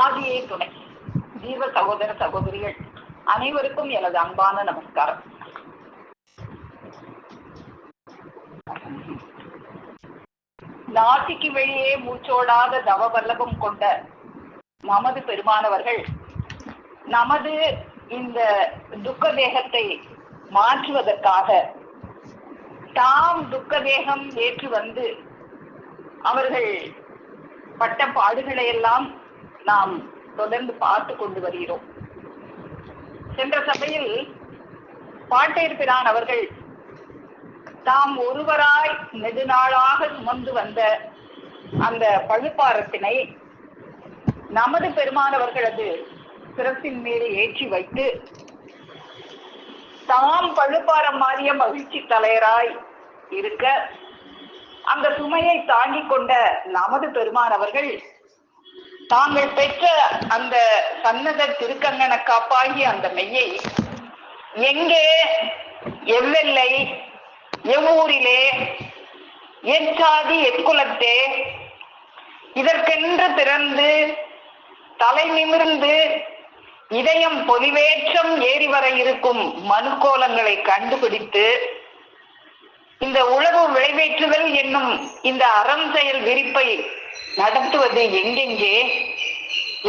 ஆதியே துணை ஜீவ சகோதர சகோதரிகள் அனைவருக்கும் எனது அன்பான நமஸ்காரம். நாசிக்கு வெளியே மூச்சோடாத தவ வல்லபம் கொண்ட நமது பெருமானவர்கள் நமது இந்த துக்க தேகத்தை மாற்றுவதற்காக தாம் துக்க தேகம் ஏற்று வந்து அவர்கள் பட்ட பாடுகளை எல்லாம் நாம் தொடர்ந்து பார்த்து கொண்டு வருகிறோம். சென்ற சபையில் பாட்டேர் பிரான் அவர்கள் தாம் ஒருவராய் நெடுநாளாக சுமந்து வந்த அந்த பழுப்பாரத்தினை நமது பெருமானவர்களது சிரசின் மீது ஏற்றி வைத்து தாம் பழுப்பாரம் மாறிய மகிழ்ச்சி தலைவராய் இருக்க அந்த சுமையை தாங்கிக் கொண்ட நமது பெருமானவர்கள் தாங்கள் பெற்ற அந்த சன்னத திருக்கங்கன காப்பாகிய அந்த மெய்யை எங்கே, எவ்வெல்லை, எவ்வூரிலே, எச்சாதி எக்குலத்தே இதற்கென்று பிறந்து தலை நிமிர்ந்து இதயம் பொலிவேற்றம் ஏறி வர இருக்கும் மனுக்கோலங்களை கண்டுபிடித்து இந்த உழவு விளைவேற்றுதல் என்னும் இந்த அறம் செயல் விரிப்பை நடத்துவது எங்கெங்கே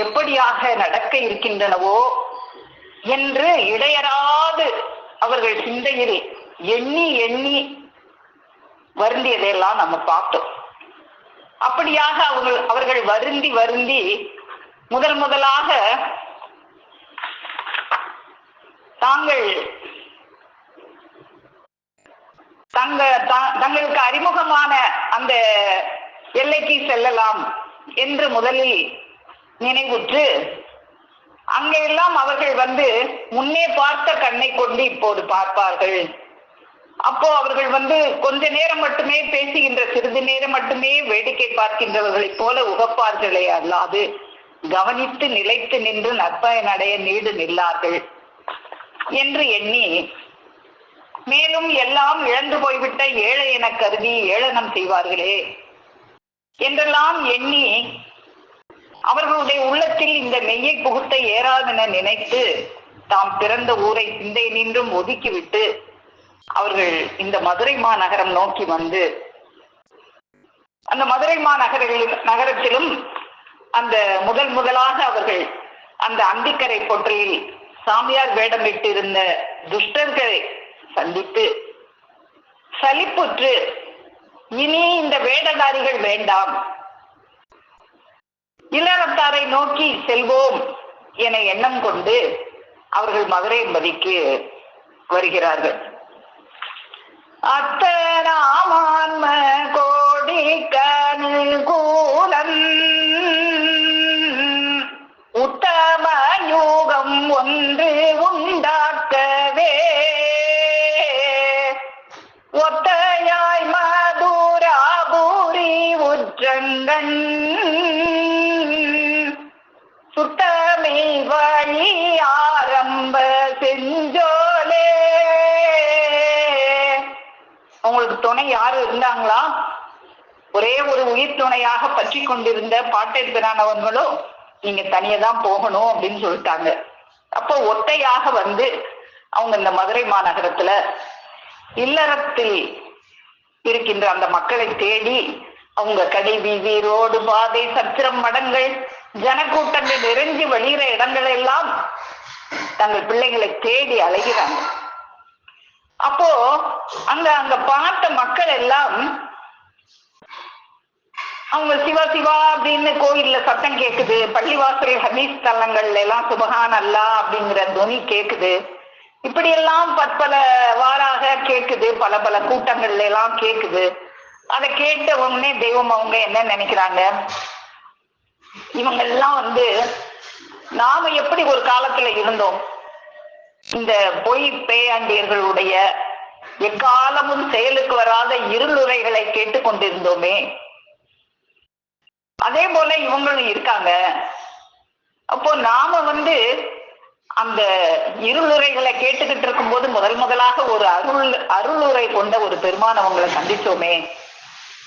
எப்படியாக நடக்க இருக்கின்றனவோ என்று இடையறாது அவர்கள் சிந்தையில் எண்ணி எண்ணி வருந்தியதையெல்லாம் நம்ம பார்த்தோம். அப்படியாக அவர்கள் வருந்தி வருந்தி முதலாக தங்களுக்கு அறிமுகமான அந்த எல்லைக்கு செல்லலாம் என்று முதலில் நினைவுற்று அங்கெல்லாம் அவர்கள் வந்து முன்னே பார்த்த கண்ணை கொண்டு இப்போது பார்ப்பார்கள். அப்போ அவர்கள் வந்து கொஞ்ச நேரம் மட்டுமே பேசுகின்ற, சிறிது நேரம் மட்டுமே வேடிக்கை பார்க்கின்றவர்களைப் போல உகப்பார்களே அல்லாது கவனித்து நிலைத்து நின்று நற்பயனடைய நீடு நில்லார்கள் என்று எண்ணி, மேலும் எல்லாம் இழந்து போய்விட்ட ஏழை என கருதி ஏளனம் செய்வார்களே என்றெல்லாம் எண்ணி அவர்களுடைய உள்ளத்தில் இந்த மெய்யை புகுத்த ஏறாதென நினைத்து தாம் பிறந்த ஊரை சிந்தை நின்றும் ஒதுக்கிவிட்டு அவர்கள் இந்த மதுரை மாநகரம் நோக்கி வந்து அந்த மதுரை நகரத்திலும் அந்த முதலாக அவர்கள் அந்த அந்திக்கரை பொற்றையில் சாமியார் வேடமிட்டு இருந்த துஷ்டர்களை சந்தித்து சலிப்புற்று இனி இந்த வேடதாரிகள் வேண்டாம், இல்லறத்தாரை நோக்கி செல்வோம் என எண்ணம் கொண்டு அவர்கள் மதுரை என்பதிக்கு வருகிறார்கள். அத்தனாமான்ம கோடி கனுகூலம் உத்தம யூகம் ஒன்று உண்டாக்கவே ஒத்தையாய் மதுராபுரி உற்றங்கண் சுத்தமே வழி ஆரம்ப செஞ்சோலே. உங்களுக்கு துணை யாரு இருந்தாங்களா? ஒரே ஒரு உயிர் துணையாக பற்றி கொண்டிருந்த பாட்டேர் பிரானவங்களும் நீங்க தனியதான் போகணும் அப்படின்னு சொல்லிட்டாங்க. அப்போ ஒத்தையாக வந்து அவங்க இந்த மதுரை மாநகரத்துல இல்லறத்தில் இருக்கின்ற அந்த மக்களை தேடி அவங்க கடை வீதி ரோடு பாதை சத்திரம் மடங்கள் ஜனக்கூட்டங்கள் நிறைஞ்சு வழிகிற இடங்கள் எல்லாம் தங்கள் பிள்ளைகளை தேடி அலைகிறாங்க. அப்போ அங்க பார்த்த மக்கள் எல்லாம் அவங்க சிவா சிவா அப்படின்னு கோயில்ல சத்தம் கேக்குது, பள்ளிவாசல் ஹதீஸ் தலங்கள்ல எல்லாம் சுபஹான் அல்லாஹ் அப்படிங்கிற துணி கேக்குது. இப்படி எல்லாம் பற்பல வாராக கேக்குது, பல பல கூட்டங்கள்ல எல்லாம் கேக்குது. அதை கேட்ட உடனே தெய்வம் அவங்க என்ன நினைக்கிறாங்க, இவங்க எல்லாம் வந்து நாம எப்படி ஒரு காலத்துல இருந்தோம், இந்த பொய் பேயாண்டியர்களுடைய எக்காலமும் செயலுக்கு வராத இருளுரைகளை கேட்டுக்கொண்டிருந்தோமே, அதே போல இவங்களும் இருக்காங்க. அப்போ நாம வந்து அந்த இருளுரைகளை கேட்டுக்கிட்டு இருக்கும் போது முதலாக ஒரு அருளுரை கொண்ட ஒரு பெருமான் அவங்களை சந்திச்சோமே,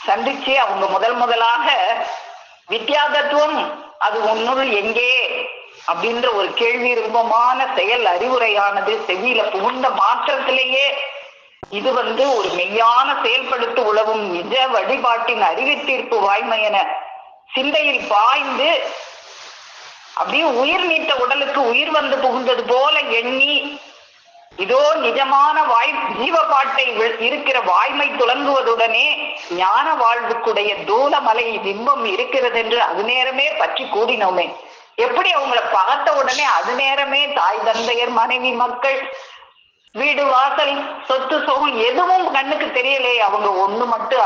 சந்திச்சு அவங்க முதலாக வித்யாதத்துவம் அது உன்னுள் எங்கே அப்படின்ற ஒரு கேள்வி ரூபமான செயல் அறிவுரையானது செவியில புகுந்த மாற்றத்திலேயே இது ஒரு மெய்யான செயல்படுத்த உழவும் நிஜ வழிபாட்டின் அறிவித்தீர்ப்பு வாய்மையென சிந்தையில் பாய்ந்து அப்படியே உயிர் நீத்த உடலுக்கு உயிர் வந்து புகுந்தது போல எண்ணி இதோ நிஜமான ஜீவபாட்டை இருக்கிற வாய்மை துலங்குவதுடனே ஞான வாழ்வுக்குடைய தூளமலை பிம்பம் இருக்கிறது என்று அது நேரமே பற்றி கூடினோமே. எப்படி அவங்கள பார்த்த உடனே அது நேரமே தாய் தந்தையர் மனைவி மக்கள் வீடு வாசல் சொத்து சோகம் எதுவும் கண்ணுக்கு தெரியலே, அவங்க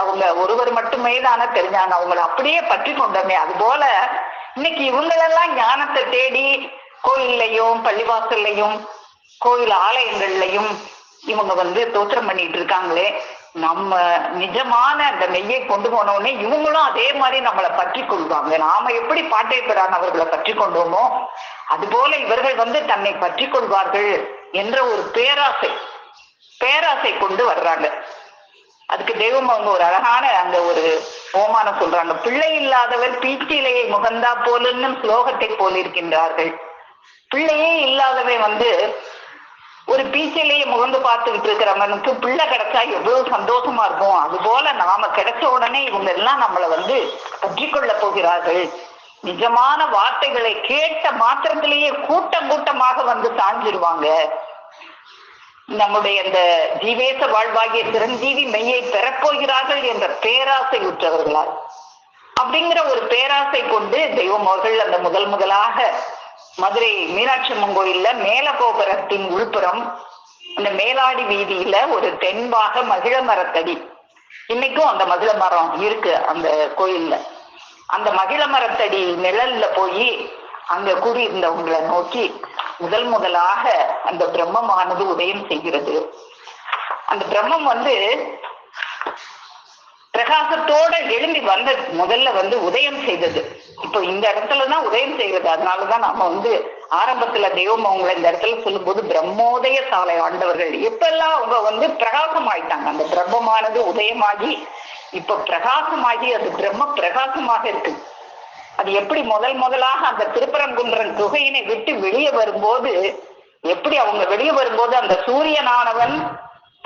அவங்க ஒருவர் மட்டுமே தானே தெரிஞ்சாங்க, அவங்களை அப்படியே பற்றி கொண்டோமே. அது போல இன்னைக்கு இவங்களெல்லாம் ஞானத்தை தேடி கோயில்லையும் பள்ளிவாசல்லையும் கோயில் ஆலயங்கள்லையும் இவங்க தோற்றம் பண்ணிட்டு இருக்காங்களே. நம்ம நிஜமான அந்த மெய்யை கொண்டு போனோடனே இவங்களும் அதே மாதிரி நம்மளை பற்றி கொள்வாங்க. நாம எப்படி பாட்டை பெறான் அவர்களை பற்றி கொண்டோமோ அது போல இவர்கள் தன்னை பற்றி கொள்வார்கள் என்ற ஒரு பேராசை கொண்டு வர்றாங்க. அதுக்கு தெய்வம் அவங்க ஒரு அழகான அந்த ஒரு ஓமானம் சொல்றாங்க. பிள்ளை இல்லாதவர் பீச்சிலையை முகந்தா போலுன்னு ஸ்லோகத்தை போல் இருக்கின்றார்கள். பிள்ளையே இல்லாதவன் ஒரு பீச்சிலையை முகந்து பார்த்துக்கிட்டு இருக்கிறவனுக்கு பிள்ளை கிடைச்சா எவ்வளவு சந்தோஷமா இருக்கும். அது போல நாம கிடைச்ச உடனே இவங்க எல்லாம் நம்மளை பற்றி கொள்ள போகிறார்கள். நிஜமான வார்த்தைகளை கேட்ட மாத்திரத்திலேயே கூட்டமாக சாஞ்சிருவாங்க. நம்முடைய இந்த ஜீவேச வாழ்வாகிய சிரஞ்சீவி மெய்யை பெறப்போகிறார்கள் என்ற பேராசை உற்றவர்களால் அப்படிங்கிற ஒரு பேராசை கொண்டு தெய்வம் அவர்கள் அந்த முதலாக மதுரை மீனாட்சி அம்மன் கோயில்ல மேல கோபுரத்தின் உள்புறம் அந்த மேலாடி வீதியில ஒரு தென்பாக மகிழ மரத்தடி, இன்னைக்கும் அந்த மகிழ மரம் இருக்கு அந்த கோயில்ல. அந்த மகிழ மரத்தடி நிழல்ல போய் அங்க கூடியிருந்தவங்களை நோக்கி முதலாக அந்த பிரம்மமானது உதயம் செய்கிறது. அந்த பிரம்மம் பிரகாசத்தோட எழும்பி முதல்ல உதயம் செய்தது. இப்போ இந்த இடத்துலதான் உதயம் செய்கிறது. அதனாலதான் நாம ஆரம்பத்துல தெய்வம் அவங்களை இந்த இடத்துல சொல்லும் போது பிரம்மோதய சாலை ஆண்டவர்கள் எப்பெல்லாம் அவங்க பிரகாசம் ஆயிட்டாங்க. அந்த பிரம்மமானது உதயமாகி இப்ப பிரகாசமாகி அது பிரம்ம பிரகாசமாக இருக்கு. அது எப்படி முதலாக அந்த திருப்பரங்குன்றன் குகையினை விட்டு வெளியே வரும்போது எப்படி அவங்க வெளியே வரும்போது அந்த சூரியனானவன்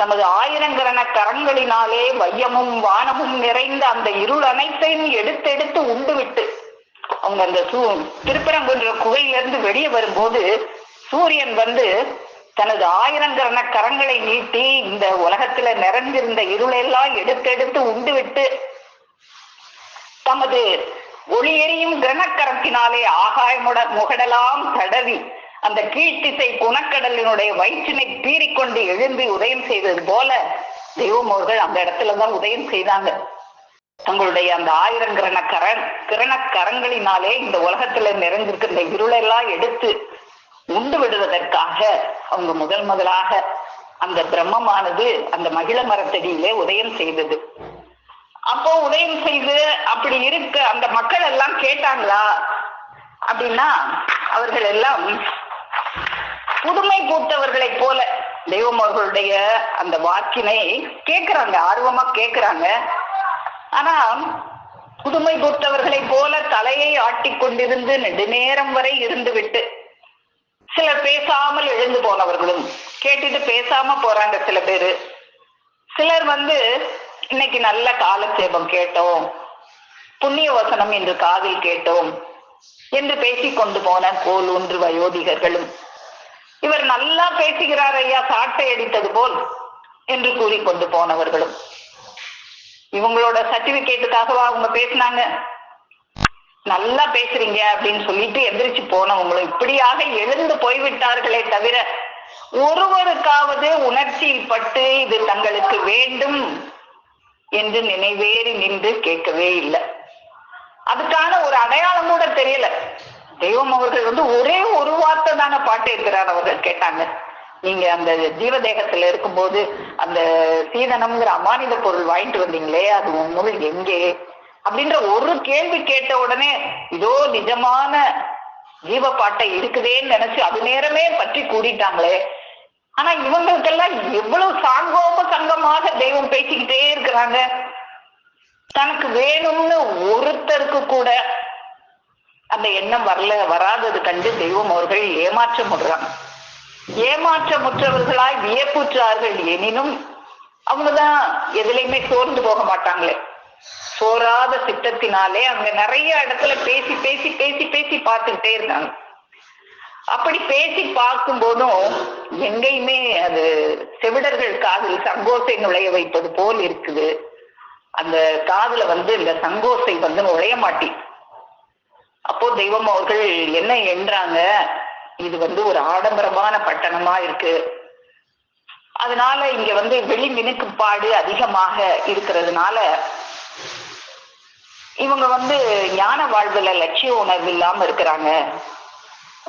தமது ஆயிரங்கரண கரங்களினாலே வையமும் வானமும் நிறைந்த அந்த இருள் அனைத்தையும் எடுத்தெடுத்து உண்டு விட்டு அவங்க அந்த திருப்பரங்குன்ற குகையிலிருந்து வெளியே வரும்போது சூரியன் தனது ஆயிரங்கரண கரங்களை நீட்டி இந்த உலகத்துல நிறைந்திருந்த இருளெல்லாம் எடுத்தெடுத்து உண்டு விட்டு தமது ஒளி எரியும் கிரணக்கரத்தினாலே முகடலாம் தடவி அந்த கீழ்த்திசை குணக்கடலினுடைய வயிற்றினை பீறிக்கொண்டு எழும்பி உதயம் செய்தது போல தெய்வம் அவர்கள் அந்த இடத்துலதான் உதயம் செய்தாங்க. தங்களுடைய அந்த கிரண கரங்களினாலே இந்த உலகத்துல நிறைந்திருக்கிற இந்த இருளெல்லாம் எடுத்து உண்டு விடுவதற்காக அவங்க முதலாக அந்த பிரம்மமானது அந்த மகிழ மரத்தடியிலே உதயம் செய்தது. அப்போ உதயம் செய்து அப்படி இருக்க அந்த மக்கள் எல்லாம் கேட்டாங்களா அப்படின்னா அவர்கள் எல்லாம் புதுமை பூத்தவர்களை போல தெய்வம் அவர்களுடைய அந்த வாக்கினை கேட்கிறாங்க, ஆர்வமா கேட்கிறாங்க. ஆனா புதுமை பூத்தவர்களை போல தலையை ஆட்டி கொண்டிருந்து நெடுநேரம் வரை இருந்து விட்டு சிலர் பேசாமல் எழுந்து போனவர்களும் கேட்டுட்டு பேசாம போறாங்க. சில பேரு சிலர் இன்னைக்கு நல்ல காலட்சேபம் கேட்டோம், புண்ணிய வசனம் என்று காதில் கேட்டோம் என்று பேசி கொண்டு போன கோலூன்று வயோதிகர்களும் இவர் நல்லா பேசுகிறார் ஐயா சாட்டை அடித்தது போல் என்று கூறிக்கொண்டு போனவர்களும் இவங்களோட சர்டிபிகேட்டுக்காகவா அவங்க பேசினாங்க, நல்லா பேசுறீங்க அப்படின்னு சொல்லிட்டு எந்திரிச்சு போனவங்களும் இப்படியாக எழுந்து போய்விட்டார்களே தவிர ஒருவருக்காவது உணர்ச்சியில் பட்டு இது தங்களுக்கு வேண்டும் என்று நினைவேறி நின்று கேட்கவே இல்லை. அதுக்கான ஒரு அடையாளம் கூட தெரியல. தெய்வம் அவர்கள் ஒரே ஒரு வார்த்தை தானே பாட்டு இருக்கிறார் அவர்கள் கேட்டாங்க. நீங்க அந்த ஜீவதேகத்துல இருக்கும்போது அந்த சீதனம்ங்கிற அமானித பொருள் வாங்கிட்டு வந்தீங்களே அது உண்மையில் எங்கே அப்படின்ற ஒரு கேள்வி கேட்ட உடனே இதோ நிஜமான ஜீவப்பாட்டை இருக்குதேன்னு நினைச்சு அது நேரமே பற்றி கூடிட்டாங்களே. ஆனா இவங்களுக்கெல்லாம் எவ்வளவு சாங்கோப சங்கமாக தெய்வம் பேசிக்கிட்டே இருக்கிறாங்க. தனக்கு வேணும்னு ஒருத்தருக்கு கூட அந்த எண்ணம் வராதது கண்டு தெய்வம் அவர்கள் ஏமாற்றமுடுறாங்க. ஏமாற்றமுற்றவர்களாய் வியப்புற்றார்கள். எனினும் அவங்கதான் எதுலையுமே சோர்ந்து போக மாட்டாங்களே. சோராத சித்தத்தினாலே அங்க நிறைய இடத்துல பேசி பேசி பேசி பேசி பார்த்துக்கிட்டே இருக்காங்க. அப்படி பேசி பார்க்கும் போதும் எங்கேயுமே அது செவிடர்கள் காதில் சங்கோசை நுழைய வைப்பது போல் இருக்குது. அந்த காதுல இந்த சங்கோசை நுழைய மாட்டி. அப்போ தெய்வம் அவர்கள் என்ன என்றாங்க, இது ஒரு ஆடம்பரமான பட்டணமா இருக்கு, அதனால இங்க வெளி மினுக்குப்பாடு அதிகமாக இருக்கிறதுனால இவங்க ஞான வாழ்வுல லட்சிய உணர்வு இல்லாம இருக்கிறாங்க.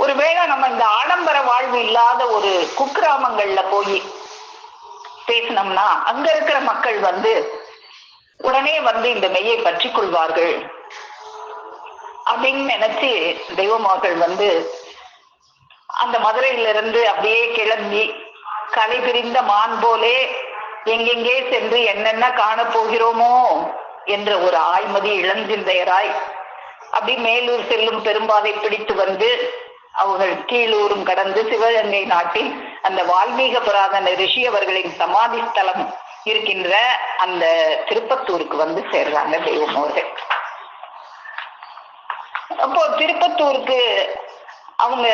ஒருவேளை நம்ம இந்த ஆடம்பர வாழ்வு இல்லாத ஒரு குக்கிராமங்கள்ல போய் பேசினோம்னா அங்க இருக்கிற மக்கள் உடனே இந்த மெய்யை பற்றி கொள்வார்கள் அப்படின்னு நினைச்சு தெய்வம் அவர்கள் அந்த மதுரையிலிருந்து அப்படியே கிளம்பி கலை பிரிந்த மான் போலே எங்கெங்கே சென்று என்னென்ன காண போகிறோமோ என்ற ஒரு ஆய்மதி இளஞ்சிந்தையராய் அப்படி மேலூர் செல்லும் பெரும்பாதை பிடித்து அவர்கள் கீழூரும் கடந்து சிவகங்கை நாட்டில் அந்த வால்மீக புராதன ரிஷி அவர்களின் சமாதி ஸ்தலம் இருக்கின்ற அந்த திருப்பத்தூருக்கு சேர்றாங்க தெய்வம் அவர்கள். அப்போ திருப்பத்தூருக்கு அவங்க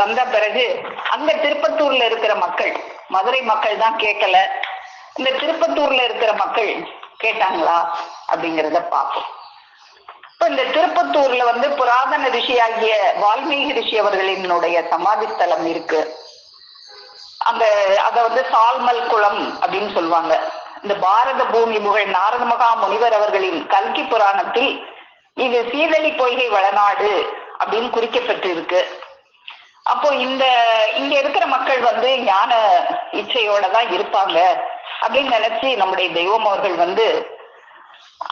வந்த பிறகு அங்க திருப்பத்தூர்ல இருக்கிற மக்கள், மதுரை மக்கள் தான் கேட்கல, இந்த திருப்பத்தூர்ல இருக்கிற மக்கள் கேட்டாங்களா அப்படிங்கிறத பார்ப்போம். இப்ப இந்த திருப்பத்தூர்ல புராதன ரிஷி ஆகிய வால்மீகி ரிஷி அவர்களினுடைய சமாதி ஸ்தலம் இருக்கு. அத சால்மல் குளம் அப்படின்னு சொல்லுவாங்க. இந்த பாரத பூமி புகழ் நாரத மகா முனிவர் அவர்களின் கல்கி புராணத்தில் இது சீதளி பொய்கை வளநாடு அப்படின்னு குறிக்கப்பட்டு இருக்கு. அப்போ இங்க இருக்கிற மக்கள் ஞான இச்சையோட தான் இருப்பாங்க அப்படின்னு நினைச்சு நம்முடைய தெய்வம் அவர்கள்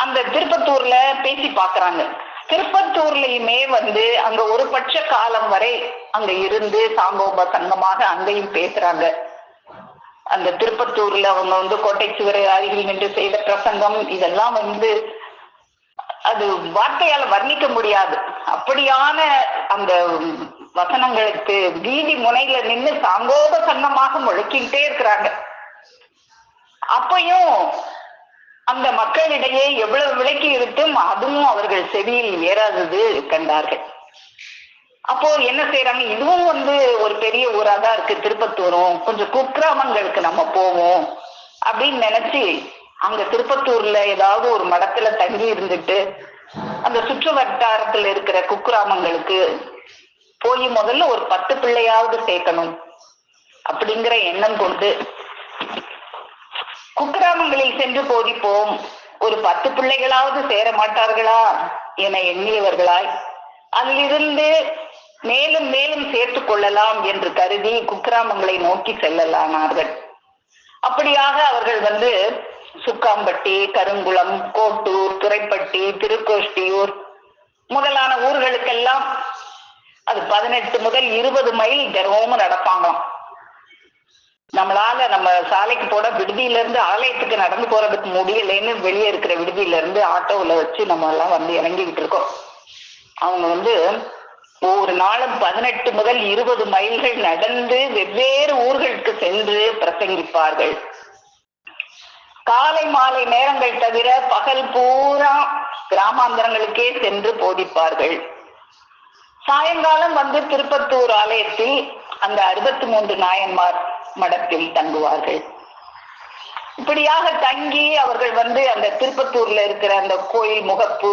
அந்த திருப்பத்தூர்ல பேசி பாக்குறாங்க. திருப்பத்தூர்லயுமே அங்க ஒரு பட்ச காலம் வரை அங்க இருந்து சாங்கோப சங்கமாக அங்கேயும் பேசுறாங்க. அந்த திருப்பத்தூர்ல அவங்க கோட்டை சுவரை அருகில் நின்று செய்த பிரசங்கம் இதெல்லாம் அது வார்த்தையால வர்ணிக்க முடியாது. அப்படியான அந்த வசனங்களுக்கு வீதி முனையில நின்று சாங்கோப சங்கமாக முழக்கிக்கிட்டே இருக்கிறாங்க. அப்பையும் அந்த மக்களிடையே எவ்வளவு விலக்கி இருந்தும் அதுவும் அவர்கள் செவியில் ஏறாதது கண்டார்கள். அப்போ என்ன செய்யறாங்க, இதுவும் ஒரு பெரிய ஊரா தான் இருக்கு திருப்பத்தூரும், கொஞ்சம் குக்கிராமங்களுக்கு நம்ம போவோம் அப்படின்னு நினைச்சு அங்க திருப்பத்தூர்ல ஏதாவது ஒரு மடத்துல தங்கி இருந்துட்டு அந்த சுற்று வட்டாரத்துல இருக்கிற குக்கிராமங்களுக்கு போய் முதல்ல ஒரு 10 பிள்ளையாவது சேர்க்கணும் அப்படிங்கிற எண்ணம் கொண்டு குக்கிராமங்களில் சென்று போதிப்போம், ஒரு 10 பிள்ளைகளாவது சேர மாட்டார்களா என எண்ணியவர்களாய் அதிலிருந்து மேலும் மேலும் சேர்த்து கொள்ளலாம் என்று கருதி குக்கிராமங்களை நோக்கி செல்லலானார்கள். அப்படியாக அவர்கள் சுக்காம்பட்டி, கருங்குளம், கோட்டூர், துறைப்பட்டி, திருக்கோஷ்டியூர் முதலான ஊர்களுக்கெல்லாம் அது 18 முதல் 20 மைல் தினமும் நடப்பாங்களாம். நம்மளால நம்ம சாலைக்கு போட விடுதியில இருந்து ஆலயத்துக்கு நடந்து போறதுக்கு முடியலன்னு வெளியே இருக்கிற விடுதியில இருந்து ஆட்டோவில் வச்சு நம்ம எல்லாம் இறங்கிக்கிட்டு இருக்கோம். அவங்க ஒவ்வொரு நாளும் 18 முதல் 20 மைல்கள் நடந்து வெவ்வேறு ஊர்களுக்கு சென்று பிரசங்கிப்பார்கள். காலை மாலை நேரங்கள் தவிர பகல் பூரா கிராமாந்தரங்களுக்கே சென்று போதிப்பார்கள். சாயங்காலம் திருப்பத்தூர் ஆலயத்தில் அந்த 63 நாயன்மார் மடத்தில் தங்குவார்கள். இப்படியாக தங்கி அவர்கள் அந்த திருப்பத்தூர்ல இருக்கிற அந்த கோயில் முகப்பு,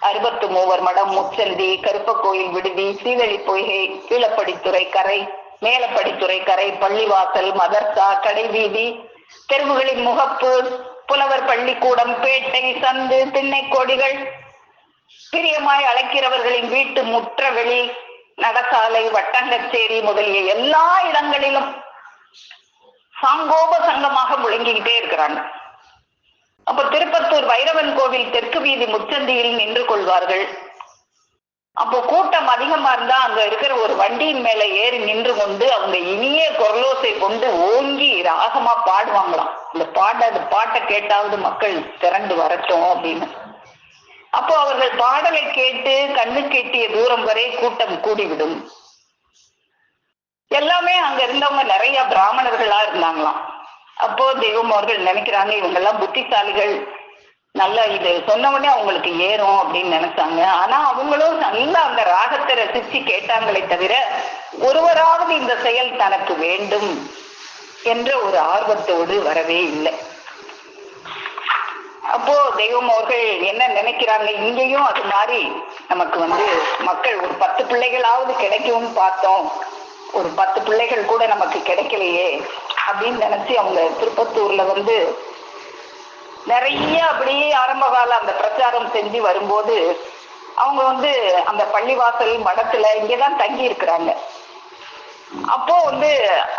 63 மடம், முச்சந்தி, கருப்ப கோயில் விடுதி, சீதளி பொய்கை, கீழப்படித்துறை கரை, மேலப்படித்துறை கரை, பள்ளிவாசல், மதர்சா, கடைவீதி, தெருவுகளின் முகப்பு, புலவர் பள்ளிக்கூடம், பேட்டை, சந்து, திண்ணை கோடிகள், பிரியமாய் அழைக்கிறவர்களின் வீட்டு முற்றவெளி, நடசாலை, வட்டங்கச்சேரி முதலிய எல்லா இடங்களிலும் சாங்கோப சங்கமாக முழங்கிக்கிட்டே இருக்கிறாங்க. அப்ப திருப்பத்தூர் வைரவன் கோவில் தெற்கு வீதி முச்சந்தியில் நின்று கொள்வார்கள். அப்போ கூட்டம் அதிகமா இருந்தா அங்க இருக்கிற ஒரு வண்டியின் மேல ஏறி நின்று கொண்டு அவங்க இனிய குரலோசை கொண்டு ஓங்கி ராகமா பாடுவாங்களாம். அந்த பாட்டை கேட்டாவது மக்கள் திரண்டு வரட்டும் அப்படின்னு. அப்போ அவர்கள் பாடலை கேட்டு கண்ணு கெட்டிய தூரம் வரை கூட்டம் கூடிவிடும். எல்லாமே அங்க இருந்தவங்க நிறைய பிராமணர்களா இருந்தாங்களாம். அப்போ தெய்வம் அவர்கள் நினைக்கிறாங்க, இவங்க எல்லாம் புத்திசாலிகள், நல்லா இது சொன்ன உடனே அவங்களுக்கு ஏறும் அப்படின்னு நினைச்சாங்க. ஆனா அவங்களும் நல்லா அந்த ராகத்தை ரசிச்சு கேட்டாங்களே தவிர ஒருவராவது இந்த செயல் தனக்கு வேண்டும் என்ற ஒரு ஆர்வத்தோடு வரவே இல்லை. அப்போ தெய்வம் அவர்கள் என்ன நினைக்கிறாங்க, இங்கேயும் அது மாதிரி நமக்கு மக்கள் ஒரு 10 பிள்ளைகளாவது கிடைக்கும்னு பார்த்தோம், ஒரு 10 பிள்ளைகள் கூட நமக்கு கிடைக்கலையே அப்படின்னு நினைச்சு அவங்க திருப்பத்தூர்ல நிறைய அப்படியே ஆரம்ப கால அந்த பிரச்சாரம் செஞ்சு வரும்போது அவங்க அந்த பள்ளிவாசல் மடத்துல இங்கதான் தங்கி இருக்கிறாங்க. அப்போ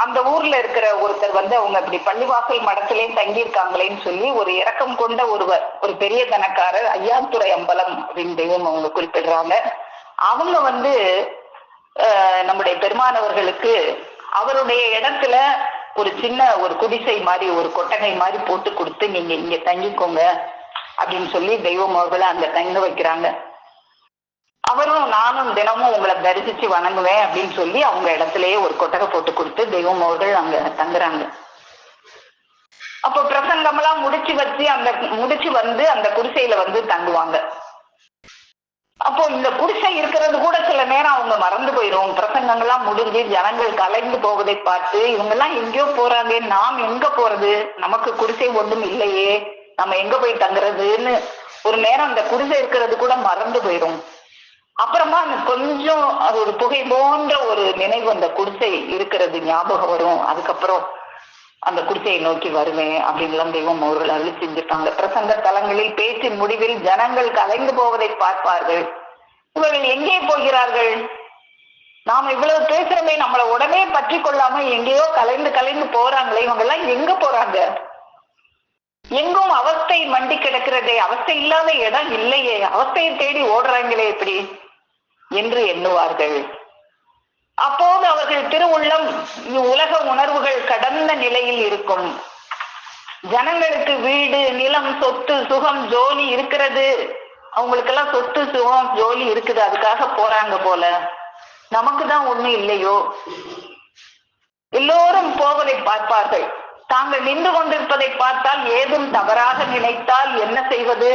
அந்த ஊர்ல இருக்கிற ஒருத்தர் அவங்க இப்படி பள்ளிவாசல் மடத்திலே தங்கி இருக்காங்களேன்னு சொல்லி ஒரு இரக்கம் கொண்ட ஒருவர், ஒரு பெரிய தனக்காரர், ஐயாத்துறை அம்பலம் அப்படின்னு தெய்வம் அவங்க குறிப்பிடுறாங்க. அவங்க நம்முடைய பெருமானவர்களுக்கு அவருடைய இடத்துல ஒரு சின்ன ஒரு குடிசை மாதிரி ஒரு கொட்டகை மாதிரி போட்டு கொடுத்து நீங்க இங்க தங்கிக்கோங்க அப்படின்னு சொல்லி தெய்வம் அவர்களை அங்க தங்க வைக்கிறாங்க. அவரும் நானும் தினமும் உங்களை தரிசிச்சு வணங்குவேன் அப்படின்னு சொல்லி அவங்க இடத்துலயே ஒரு கொட்டகை போட்டு கொடுத்து தெய்வம் அவர்கள் அங்க தங்குறாங்க. அப்போ பிரசங்கமெல்லாம் முடிச்சு அந்த குடிசையில தங்குவாங்க. அப்போ இந்த குடிசை இருக்கிறது கூட சில நேரம் அவங்க மறந்து போயிரும். பிரசங்கங்கள்லாம் முடிஞ்சு ஜனங்கள் கலைந்து போவதை பார்த்து இவங்க எல்லாம் எங்கேயோ போறாங்க, நாம் எங்க போறது, நமக்கு குடிசை ஒன்றும் இல்லையே, நம்ம எங்க போய் தங்குறதுன்னு ஒரு நேரம் அந்த குடிசை இருக்கிறது கூட மறந்து போயிரும். அப்புறமா கொஞ்சம் அது ஒரு புகை போன்ற ஒரு நினைவு அந்த குடிசை இருக்கிறது ஞாபகம் வரும். அதுக்கப்புறம் அந்த குடிசையை நோக்கி வருவேன் அப்படின்லாம் தெய்வம் அவர்கள் அருள் செஞ்சிருக்காங்க. பிரசங்க தலங்களில் பேச்சின் முடிவில் ஜனங்கள் கலைந்து போவதை பார்ப்பார்கள். இவர்கள் எங்கே போகிறார்கள், நாம இவ்வளவு பேசுறமே, நம்மளை உடனே பற்றி கொள்ளாம எங்கேயோ கலைந்து போறாங்களே, இவங்க எல்லாம் எங்க போறாங்க, எங்கும் அவஸ்தை மண்டி கிடக்கிறதே, அவஸ்தை இல்லாத இடம் இல்லையே, அவஸ்தையை தேடி ஓடுறாங்களே எப்படி என்று எண்ணுவார்கள். அப்போது அவர்கள் திருவுள்ளம் உலக உணர்வுகள் கடந்த நிலையில் இருக்கும். ஜனங்களுக்கு வீடு, நிலம், சொத்து, சுகம், ஜோலி இருக்கிறது, அவங்களுக்கெல்லாம் சொத்து, சுகம், ஜோலி இருக்குது, அதுக்காக போறாங்க போல. நமக்கு தான் ஒண்ணு இல்லையோ. எல்லோரும் போவதை பார்ப்பார்கள். தாங்கள் நின்று கொண்டிருப்பதை பார்த்தால் ஏதும் தவறாக நினைத்தால் என்ன செய்வது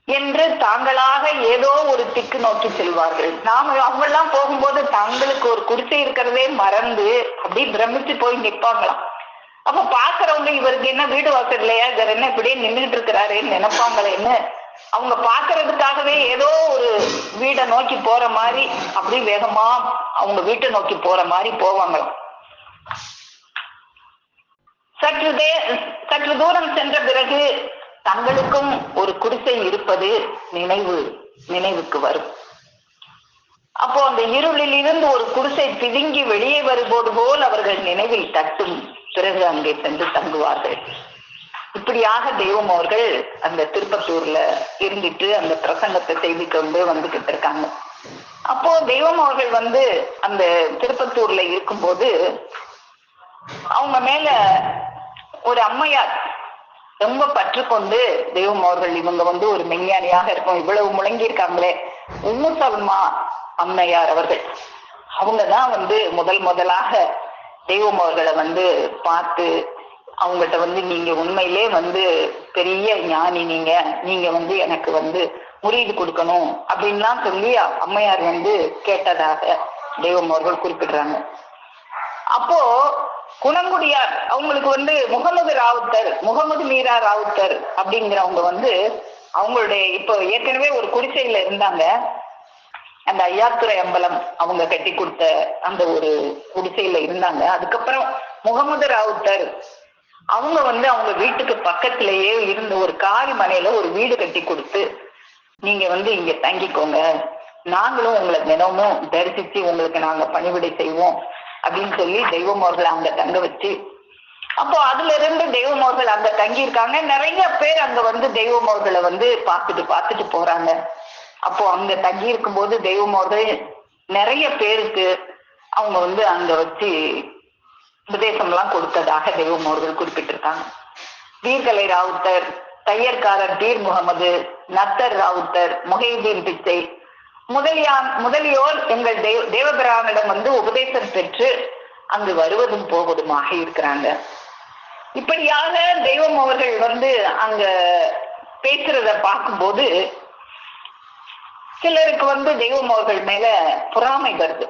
என்று தாங்களாக ஏதோ ஒரு திக்கு நோக்கி செல்வார்கள். அவங்கெல்லாம் போகும்போது தங்களுக்கு ஒரு குடிசை இருக்கிறதே மறந்து அப்படி பிரமிச்சு போய் நிற்பாங்களாம். அப்ப பாக்குறவங்க இவருக்கு என்ன வீடு வாசல் இல்லையா, இவர் என்ன இப்படியே நின்றுட்டு இருக்கிறாருன்னு நினைப்பாங்களேன்னு அவங்க பாக்குறதுக்காகவே ஏதோ ஒரு வீடை நோக்கி போற மாதிரி அப்படி வேகமா அவங்க வீட்டை நோக்கி போற மாதிரி போவாங்களாம். சற்று தூரம் சென்ற பிறகு தங்களுக்கும் ஒரு குடிசை இருப்பது நினைவுக்கு வரும். அப்போ அந்த இருளில் இருந்து ஒரு குடிசை பிதுங்கி வெளியே வரும்போது போல் அவர்கள் நினைவில் தட்டும். பிறகு அங்கே சென்று தங்குவார்கள். இப்படியாக தெய்வம் அவர்கள் அந்த திருப்பத்தூர்ல இருந்துட்டு அந்த பிரசங்கத்தை செய்து கொண்டு வந்துகிட்டு இருக்காங்க. அப்போ தெய்வம் அவர்கள் அந்த திருப்பத்தூர்ல இருக்கும்போது அவங்க மேல ஒரு அம்மையார் ரொம்ப பற்று கொண்டு தெய்வம் அவர்கள் இவங்க ஒரு மெஞ்ஞானியாக இருக்கும், இவ்வளவு முழங்கி இருக்காங்களே, உம்மு சல்மா அம்மையார் அவர்கள், அவங்கதான் முதலாக தெய்வம் அவர்களை பார்த்து அவங்ககிட்ட நீங்க உண்மையிலே பெரிய ஞானி, நீங்க எனக்கு முறியீடு கொடுக்கணும் அப்படின்லாம் சொல்லி அம்மையார் கேட்டதாக தெய்வம் அவர்கள் குறிப்பிடுறாங்க. அப்போ குணங்குடியார் அவங்களுக்கு முகமது மீரா ராவுத்தர் அப்படிங்கிறவங்க அவங்களுடைய இப்போ ஏற்கனவே ஒரு குடிசையில இருந்தாங்க. அந்த ஐயாத்துறை அம்பலம் அவங்க கட்டி கொடுத்த அந்த ஒரு குடிசையில இருந்தாங்க. அதுக்கப்புறம் முகமது ராவுத்தர் அவங்க அவங்க வீட்டுக்கு பக்கத்திலேயே இருந்த ஒரு காலி மனையில ஒரு வீடு கட்டி கொடுத்து நீங்க இங்க தங்கிக்கோங்க, நாங்களும் உங்களை தினமும் தரிசிச்சு உங்களுக்கு நாங்க பணிவிடை செய்வோம் அப்படின்னு சொல்லி தெய்வம் அவர்களை அங்க தங்க வச்சு, அப்போ அதுல இருந்து தெய்வம் அவர்கள் அங்க தங்கி இருக்காங்க. நிறைய பேர் அங்க தெய்வம் அவர்களை பார்த்துட்டு போறாங்க. அப்போ அங்க தங்கி இருக்கும் போது தெய்வம் அவர்கள் நிறைய பேருக்கு அவங்க அங்க வச்சு உபதேசம் எல்லாம் கொடுத்ததாக தெய்வம் அவர்கள் குறிப்பிட்டிருக்காங்க. வீர்கலை ராவுத்தர், தையற்காரர் பீர் முகமது, நத்தர் ராவுத்தர், முகைதீன் பிச்சை முதலியோர் எங்கள் தேவபிரானிடம் வந்து உபதேசம் பெற்று அங்கு வருவதும் போவதுமாக இருக்கிறாங்க. இப்படியாக தெய்வம் அவர்கள் வந்து அங்க பேசுறத பார்க்கும்போது சிலருக்கு வந்து தெய்வம் அவர்கள் மேல பொறாமை வருது.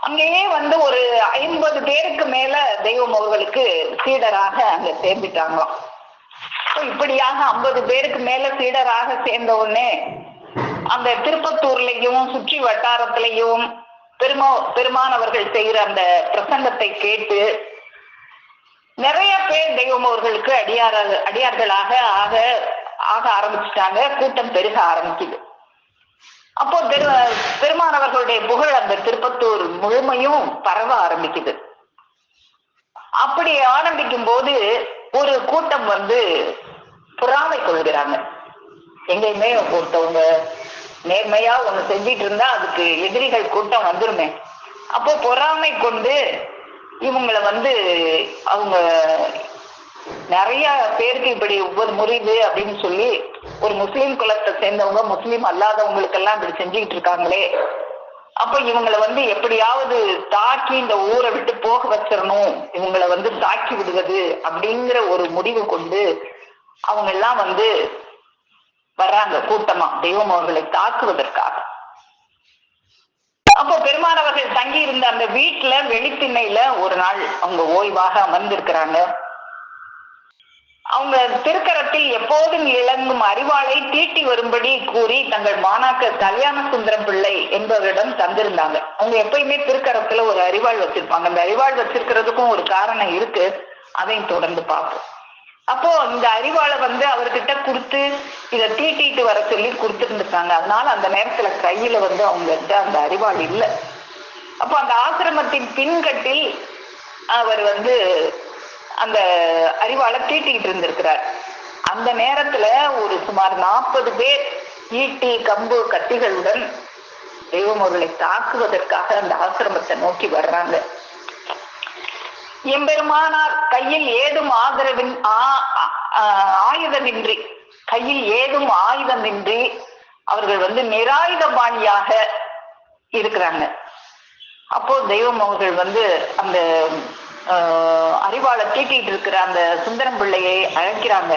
அங்கேயே வந்து ஒரு 50 பேருக்கு மேல தெய்வம் அவர்களுக்கு சீடராக அங்க சேர்ந்துட்டாங்களாம். இப்படியாக 50 பேருக்கு மேல சீடராக சேர்ந்த உடனே அந்த திருப்பத்தூர்லயும் சுற்றி வட்டாரத்திலையும் பெருமானவர்கள் செய்கிற அந்த பிரசங்கத்தை கேட்டு நிறைய பேர் தெய்வம் அவர்களுக்கு அடியார்களாக ஆக ஆரம்பிச்சுட்டாங்க. கூட்டம் பெருக ஆரம்பிக்குது. அப்போ பெருமானவர்களுடைய புகழ் அந்த திருப்பத்தூர் முழுமையும் பரவ ஆரம்பிக்குது. அப்படி ஆரம்பிக்கும் போது ஒரு கூட்டம் வந்து பொறாமை கொள்கிறாங்க. எங்கேயுமே ஒருத்தவங்க நேர்மையா ஒண்ணு செஞ்சிட்டு இருந்தா அதுக்கு எதிரிகள் கூட்டம் வந்துருமே. அப்போ பொறாமை கொண்டு இவங்களை வந்து அவங்க நிறைய பேருக்கு இப்படி ஒவ்வொரு முறிவு அப்படின்னு சொல்லி ஒரு முஸ்லீம் குலத்தை சேர்ந்தவங்க முஸ்லீம் அல்லாதவங்களுக்கெல்லாம் இப்படி செஞ்சுக்கிட்டு இருக்காங்களே, அப்ப இவங்களை வந்து எப்படியாவது தாக்கி இந்த ஊரை விட்டு போக வச்சிடணும், இவங்களை வந்து தாக்கி விடுவது அப்படிங்கிற ஒரு முடிவு கொண்டு அவங்க எல்லாம் வந்து வர்றாங்க கூட்டமா தெய்வம் அவர்களை தாக்குவதற்காக. அப்போ பெருமானவர்கள் தங்கி இருந்த அந்த வீட்டுல வெளித்திண்ணையில ஒரு நாள் அவங்க ஓய்வாக அமர்ந்திருக்கிறாங்க. அவங்க திருக்கரத்தில் எப்போதும் இளங்கும் அறிவாளை தீட்டி வரும்படி கூறி தங்கள் மாணாக்கர் கல்யாண சுந்தரம் பிள்ளை என்பவரிடம் தந்திருந்தாங்க. அவங்க எப்பயுமே திருக்கரத்துல ஒரு அறிவாள் வச்சிருப்பாங்க. அந்த அறிவாள் வச்சிருக்கிறதுக்கும் ஒரு காரணம் இருக்கு, அதையும் தொடர்ந்து பார்ப்போம். அப்போ இந்த அறிவாளை வந்து அவர்கிட்ட கொடுத்து இதை தீட்டிட்டு வர சொல்லி கொடுத்துருந்துருக்காங்க. அதனால அந்த நேரத்துல கையில வந்து அவங்ககிட்ட அந்த அறிவாள் இல்லை. அப்போ அந்த ஆசிரமத்தின் பின்கட்டில் அவர் வந்து அந்த அறிவாளை தீட்டிக்கிட்டு இருந்திருக்கிறார். அந்த நேரத்துல ஒரு சுமார் 40 பேர் ஈட்டி கம்பு கத்திகளுடன் தெய்வம் அவர்களை தாக்குவதற்காக அந்த ஆசிரமத்தை நோக்கி வர்றாங்க. எம்பெருமானார் கையில் ஏதும் ஆயுதமின்றி அவர்கள் வந்து நிராயுதபாணியாக இருக்கிறாங்க. அப்போ தெய்வம் அவர்கள் வந்து அந்த அறிவாளை தீட்டிட்டு இருக்கிற அந்த சுந்தரம் பிள்ளையை அழைக்கிறாங்க.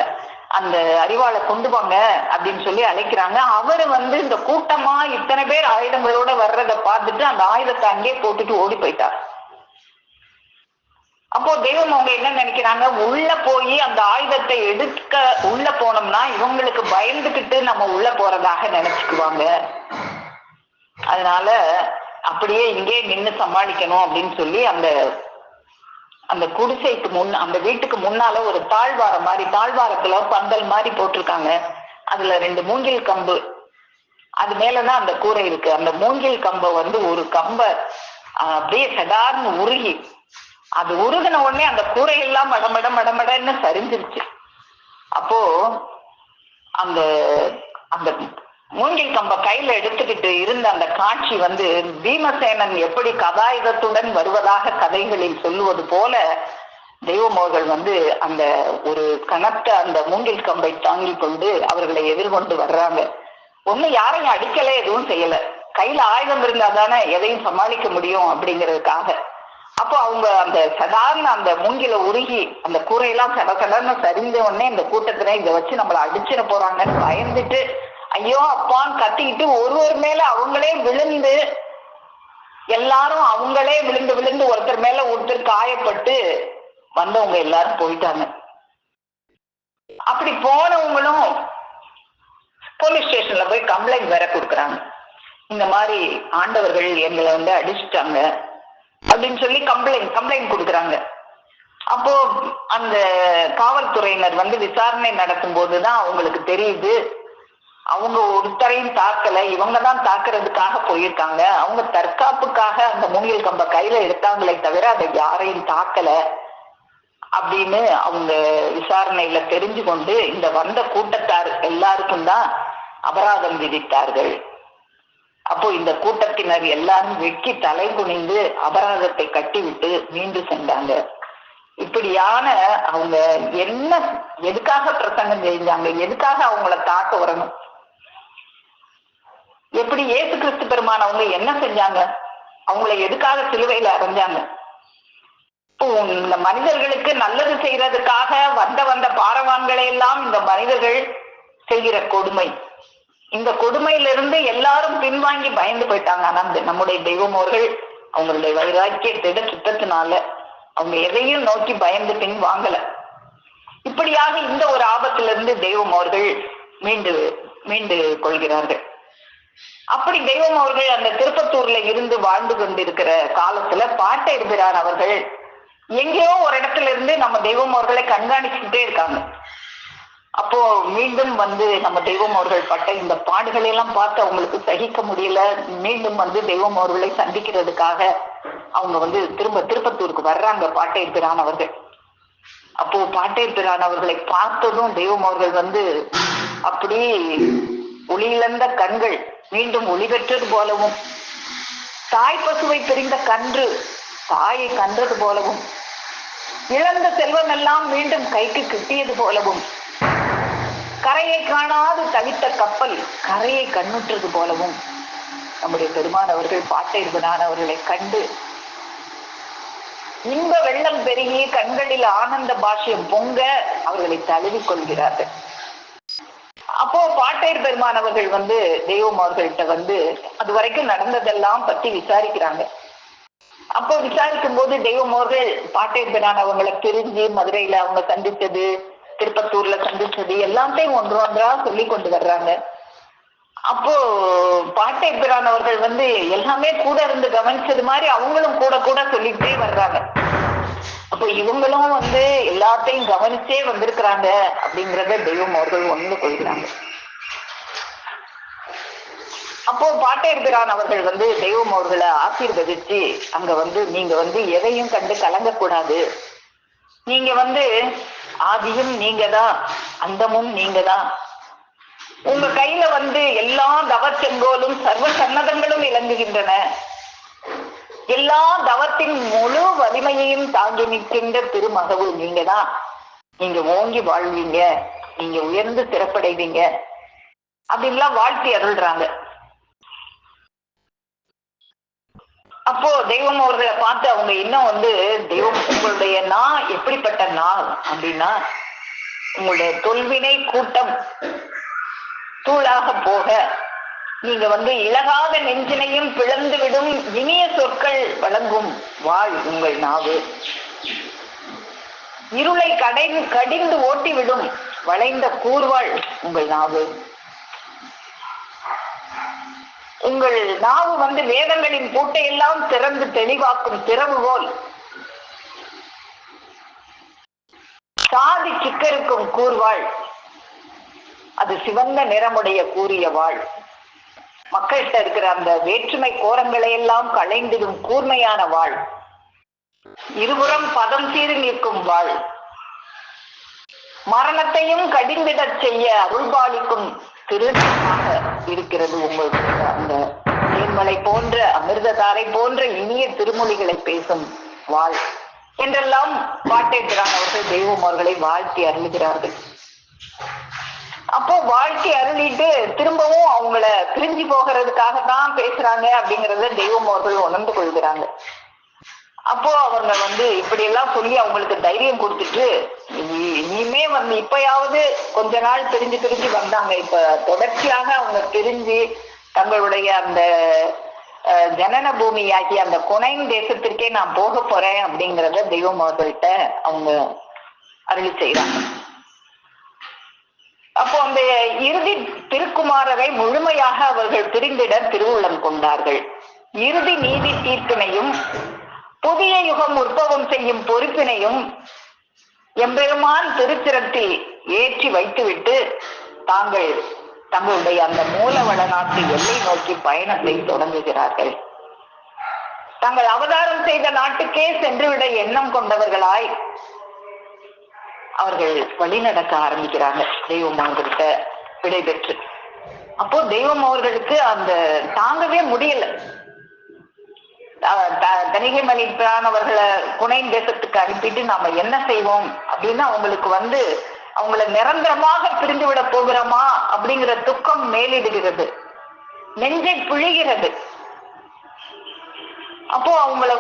அந்த அறிவாளை கொண்டு வாங்க அப்படின்னு சொல்லி அழைக்கிறாங்க. அவரு வந்து இந்த கூட்டமா இத்தனை பேர் ஆயுதங்களோட வர்றதை பார்த்துட்டு அந்த ஆயுதத்தை அங்கே போட்டுட்டு ஓடி போயிட்டார். அப்போ தெய்வம் அவங்க என்ன நினைக்கிறாங்க, உள்ள போய் அந்த ஆயுதத்தை எடுக்க உள்ள போனோம்னா இவங்களுக்கு பயந்துகிட்டு நம்ம உள்ள போறதாக நினைச்சுக்குவாங்க. அதனால அப்படியே இங்கே நின்று சமாளிக்கணும் அப்படின்னு சொல்லி அந்த குடிசைக்கு அந்த வீட்டுக்கு முன்னால ஒரு தாழ்வாரத்துல பந்தல் மாதிரி போட்டிருக்காங்க. அதுல 2 மூங்கில் கம்பு, அது மேலதான் அந்த கூரை இருக்கு. அந்த மூங்கில் கம்பை வந்து ஒரு கம்ப அப்படியே சடார்னு உருகி அது உருகின உடனே அந்த கூரையெல்லாம் மடமடன்னு சரிஞ்சிருச்சு. அப்போ அந்த அந்த மூங்கில் கம்ப கையில எடுத்துக்கிட்டு இருந்த அந்த காட்சி வந்து பீமசேனன் எப்படி கதாயுதத்துடன் வருவதாக கதைகளில் சொல்லுவது போல தெய்வம் அவர்கள் வந்து அந்த ஒரு கனத்த அந்த மூங்கில் கம்பை தாங்கி கொண்டு அவர்களை எதிர்கொண்டு வர்றாங்க. ஒண்ணு யாரையும் அடிக்கல, எதுவும் செய்யல. கையில ஆயுதம் இருந்தா தானே எதையும் சமாளிக்க முடியும் அப்படிங்கிறதுக்காக. அப்போ அவங்க அந்த சாதாரண அந்த மூங்கில உருகி அந்த கூரையெல்லாம் சடசடன்னு சரிஞ்ச உடனே இந்த கூட்டத்தினை இதை வச்சு நம்மளை அடிச்சிட போறாங்கன்னு பயந்துட்டு ஐயோ அப்பான்னு கத்திக்கிட்டு ஒருவர் மேல அவங்களே விழுந்து எல்லாரும் அவங்களே விழுந்து ஒருத்தர் மேல ஒருத்தர் காயப்பட்டு வந்தவங்க எல்லாரும் போயிட்டாங்க. அப்படி போனவங்களும் போலீஸ் ஸ்டேஷன்ல போய் கம்ப்ளைண்ட் வேற கொடுக்குறாங்க. இந்த மாதிரி ஆண்டவர்கள் எங்களை வந்து அடிச்சுட்டாங்க அப்படின்னு சொல்லி கம்ப்ளைண்ட் கொடுக்குறாங்க. அப்போ அந்த காவல்துறையினர் வந்து விசாரணை நடத்தும் போதுதான் அவங்களுக்கு தெரியுது அவங்க ஒருத்தரையும் தாக்கல, இவங்கதான் தாக்குறதுக்காக போயிருக்காங்க. அவங்க தற்காப்புக்காக அந்த மூங்கில் கம்ப கையில எடுத்தாங்களே தவிர அதை யாரையும் தாக்கல அப்படின்னு அவங்க விசாரணையில தெரிஞ்சு கொண்டு இந்த வந்த கூட்டத்தார் எல்லாருக்கும் தான் அபராதம் விதித்தார்கள். அப்போ இந்த கூட்டத்தினர் எல்லாரும் வெட்கி தலை குனிந்து அபராதத்தை கட்டிவிட்டு மீண்டு சென்றாங்க. இப்படியான அவங்க என்ன எதுக்காக பிரசங்கம் செஞ்சாங்க, எதுக்காக அவங்கள தாக்க வரணும்? எப்படி இயேசு கிறிஸ்து பெருமான் அவங்க என்ன செஞ்சாங்க, அவங்களை எதுக்காக சிலுவையில அடைஞ்சாங்க? இந்த மனிதர்களுக்கு நல்லது செய்யறதுக்காக வந்த பாரவான்களை எல்லாம் இந்த மனிதர்கள் செய்கிற கொடுமை, இந்த கொடுமையிலிருந்து எல்லாரும் பின்வாங்கி பயந்து போயிட்டாங்க. ஆனா நம்முடைய தெய்வம் அவர்கள் அவங்களுடைய வைராக்கியத்திட சுத்தத்தினால அவங்க எதையும் நோக்கி பயந்து பின் வாங்கல. இப்படியாக இந்த ஒரு ஆபத்திலிருந்து தெய்வம் அவர்கள் மீண்டு கொள்கிறார்கள். அப்படி தெய்வம் அவர்கள் அந்த திருப்பத்தூர்ல இருந்து வாழ்ந்து கொண்டிருக்கிற காலத்துல பாட்டையர் அவர்கள் எங்கேயோ ஒரு இடத்துல இருந்து நம்ம தெய்வம் அவர்களை கண்காணிச்சுட்டே இருக்காங்க. அப்போ மீண்டும் நம்ம தெய்வம் அவர்கள் பட்ட இந்த பாடுகளை எல்லாம் பார்த்து அவங்களுக்கு சகிக்க முடியல. மீண்டும் தெய்வம் அவர்களை சந்திக்கிறதுக்காக அவங்க திருப்பத்தூருக்கு வர்றாங்க பாட்டையர் அவர்கள். அப்போ பாட்டையர் அவர்களை பார்த்ததும் தெய்வம் அவர்கள் அப்படி ஒளியிழந்த கண்கள் மீண்டும் ஒளி பெற்றது போலவும், தாய் பசுவை பிரிந்த கன்று தாயை கன்றது போலவும், இழந்த செல்வம் எல்லாம் மீண்டும் கைக்கு கிட்டியது போலவும், கரையை காணாது தவித்த கப்பல் கரையை கண்ணுற்றது போலவும் நம்முடைய பெருமான் அவர்கள் பாட்டையர் அவர்களை கண்டு இன்ப வெள்ளம் பெருகி கண்களில் ஆனந்த பாஷ்யம் பொங்க அவர்களை தழுவிக் கொள்கிறார்கள். அப்போ பாட்டையர் பெருமான் அவர்கள் தெய்வம் அவர்கள்ட்ட அது வரைக்கும் நடந்ததெல்லாம் பத்தி விசாரிக்கிறாங்க. அப்போ விசாரிக்கும் போது தெய்வம் அவர்கள் பாட்டையர் பெருமான் அவங்களை பிரிஞ்சு மதுரையில அவங்க சந்திச்சது, திருப்பத்தூர்ல சந்திச்சது எல்லாத்தையும் ஒன்றா சொல்லி கொண்டு வர்றாங்க. அப்போ பாட்டையர் பெருமான் அவர்கள் எல்லாமே கூட இருந்து கவனிச்சது மாதிரி அவங்களும் கூட சொல்லிட்டே வர்றாங்க. அப்போ இவங்களும் எல்லாத்தையும் கவனிச்சே வந்திருக்கிறாங்க அப்படிங்கிறத தெய்வம் அவர்கள் உணர்ந்து கொள்கிறாங்க. அப்போ பாட்டையர் பிரான் அவர்கள் தெய்வம் அவர்களை ஆசீர்வதிச்சு அங்க நீங்க எதையும் கண்டு கலங்கக்கூடாது, நீங்க ஆதியும் நீங்க தான் அந்தமும் நீங்க தான், உங்க கையில எல்லா தவச்செங்கோலும் சர்வ சன்னதங்களும் இலங்குகின்றன, எல்லா தவத்தின் முழு வலிமையையும் தாங்கி நிற்கின்ற திருமகவு நீங்க தான், நீங்க ஓங்கி வாழ்வீங்க, நீங்க உயர்ந்து சிறப்படைவீங்க அப்படின்லாம் வாழ்த்தி அருள்றாங்க. அப்போ தெய்வம் அவர்களை பார்த்து அவங்க இன்னும் தெய்வம் உங்களுடைய நான் எப்படிப்பட்ட நான் அப்படின்னா, உங்களுடைய தொல்வினை கூட்டம் தூளாக போக நீங்க இழகாத நெஞ்சினையும் பிளந்து விடும் இனிய சொற்கள் வழங்கும் வாழ் உங்கள் நாவு, இருளை கடிந்து ஓட்டிவிடும் வளைந்த கூர்வாள் உங்கள் நாவு, உங்கள் நாவு வேதங்களின் பூட்டையெல்லாம் திறந்து தெளிவாக்கும் திறவுகோல், சாதி சிக்கருக்கும் கூர்வாள், அது சிவந்த நிறமுடைய கூறிய வாழ், மக்கள்கிட்ட இருக்கிற அந்த வேற்றுமை கோரங்களை எல்லாம் களைந்திடும் கூர்மையான வாழ், இருபுறம் பதம் சீறி நிற்கும் வாழ், மரணத்தையும் கடிந்திடச் செய்ய அருள்பாலிக்கும் திருத்தமாக இருக்கிறது உங்களுக்கு அந்த தேன்மலை போன்ற அமிர்ததாரை போன்ற இனிய திருமொழிகளை பேசும் வாழ் என்றெல்லாம் பாட்டையர் அவர்கள் தெய்வம் அவர்களை வாழ்த்தி அருளுகிறார்கள். அப்போ வாழ்க்கை அருளிட்டு திரும்பவும் அவங்கள பிரிஞ்சு போகிறதுக்காக தான் பேசுறாங்க அப்படிங்கறத தெய்வம் அவர்கள் உணர்ந்து கொள்கிறாங்க. அப்போ அவங்க இப்படி எல்லாம் சொல்லி அவங்களுக்கு தைரியம் கொடுத்துட்டு இனிமே இப்பயாவது கொஞ்ச நாள் பிரிஞ்சு வந்தாங்க. இப்ப தொடர்ச்சியாக அவங்க பிரிஞ்சு தங்களுடைய அந்த ஜனன பூமியாகி அந்த குனைன் தேசத்திற்கே நான் போக போறேன் அப்படிங்கிறத தெய்வம் அவர்கள்ட்ட அவங்க அருளி செய்யறாங்க. அப்போ அந்த இறுதி திருக்குமாரரை முழுமையாக அவர்கள் பிரிந்திட திருவுள்ளம் கொண்டார்கள். இறுதி நீதி தீர்ப்பினையும் புதிய யுகம் உற்பவம் செய்யும் பொறுப்பினையும் எம்பெருமான் திருச்சிரத்தில் ஏற்றி வைத்துவிட்டு தங்களுடைய அந்த மூலவள நாட்டு எல்லை நோக்கி பயணத்தை தொடங்குகிறார்கள். தாங்கள் அவதாரம் செய்த நாட்டுக்கே சென்றுவிட எண்ணம் கொண்டவர்களாய் அவர்கள் வழி நடக்க ஆரம்பிக்கிறாங்க தெய்வம் அவர்கிட்ட விடை பெற்று. அப்போ தெய்வம் அவர்களுக்கு அந்த தாங்கவே முடியல. தணிகை மலிப்பான் அவர்களை குனைன் தேசத்துக்கு அனுப்பிட்டு நாம என்ன செய்வோம் அப்படின்னு அவங்களுக்கு அவங்கள நிரந்தரமாக பிரிந்து விட போகிறோமா அப்படிங்கிற துக்கம் மேலிடுகிறது, நெஞ்சை பிழிகிறது. அப்போ அவங்கள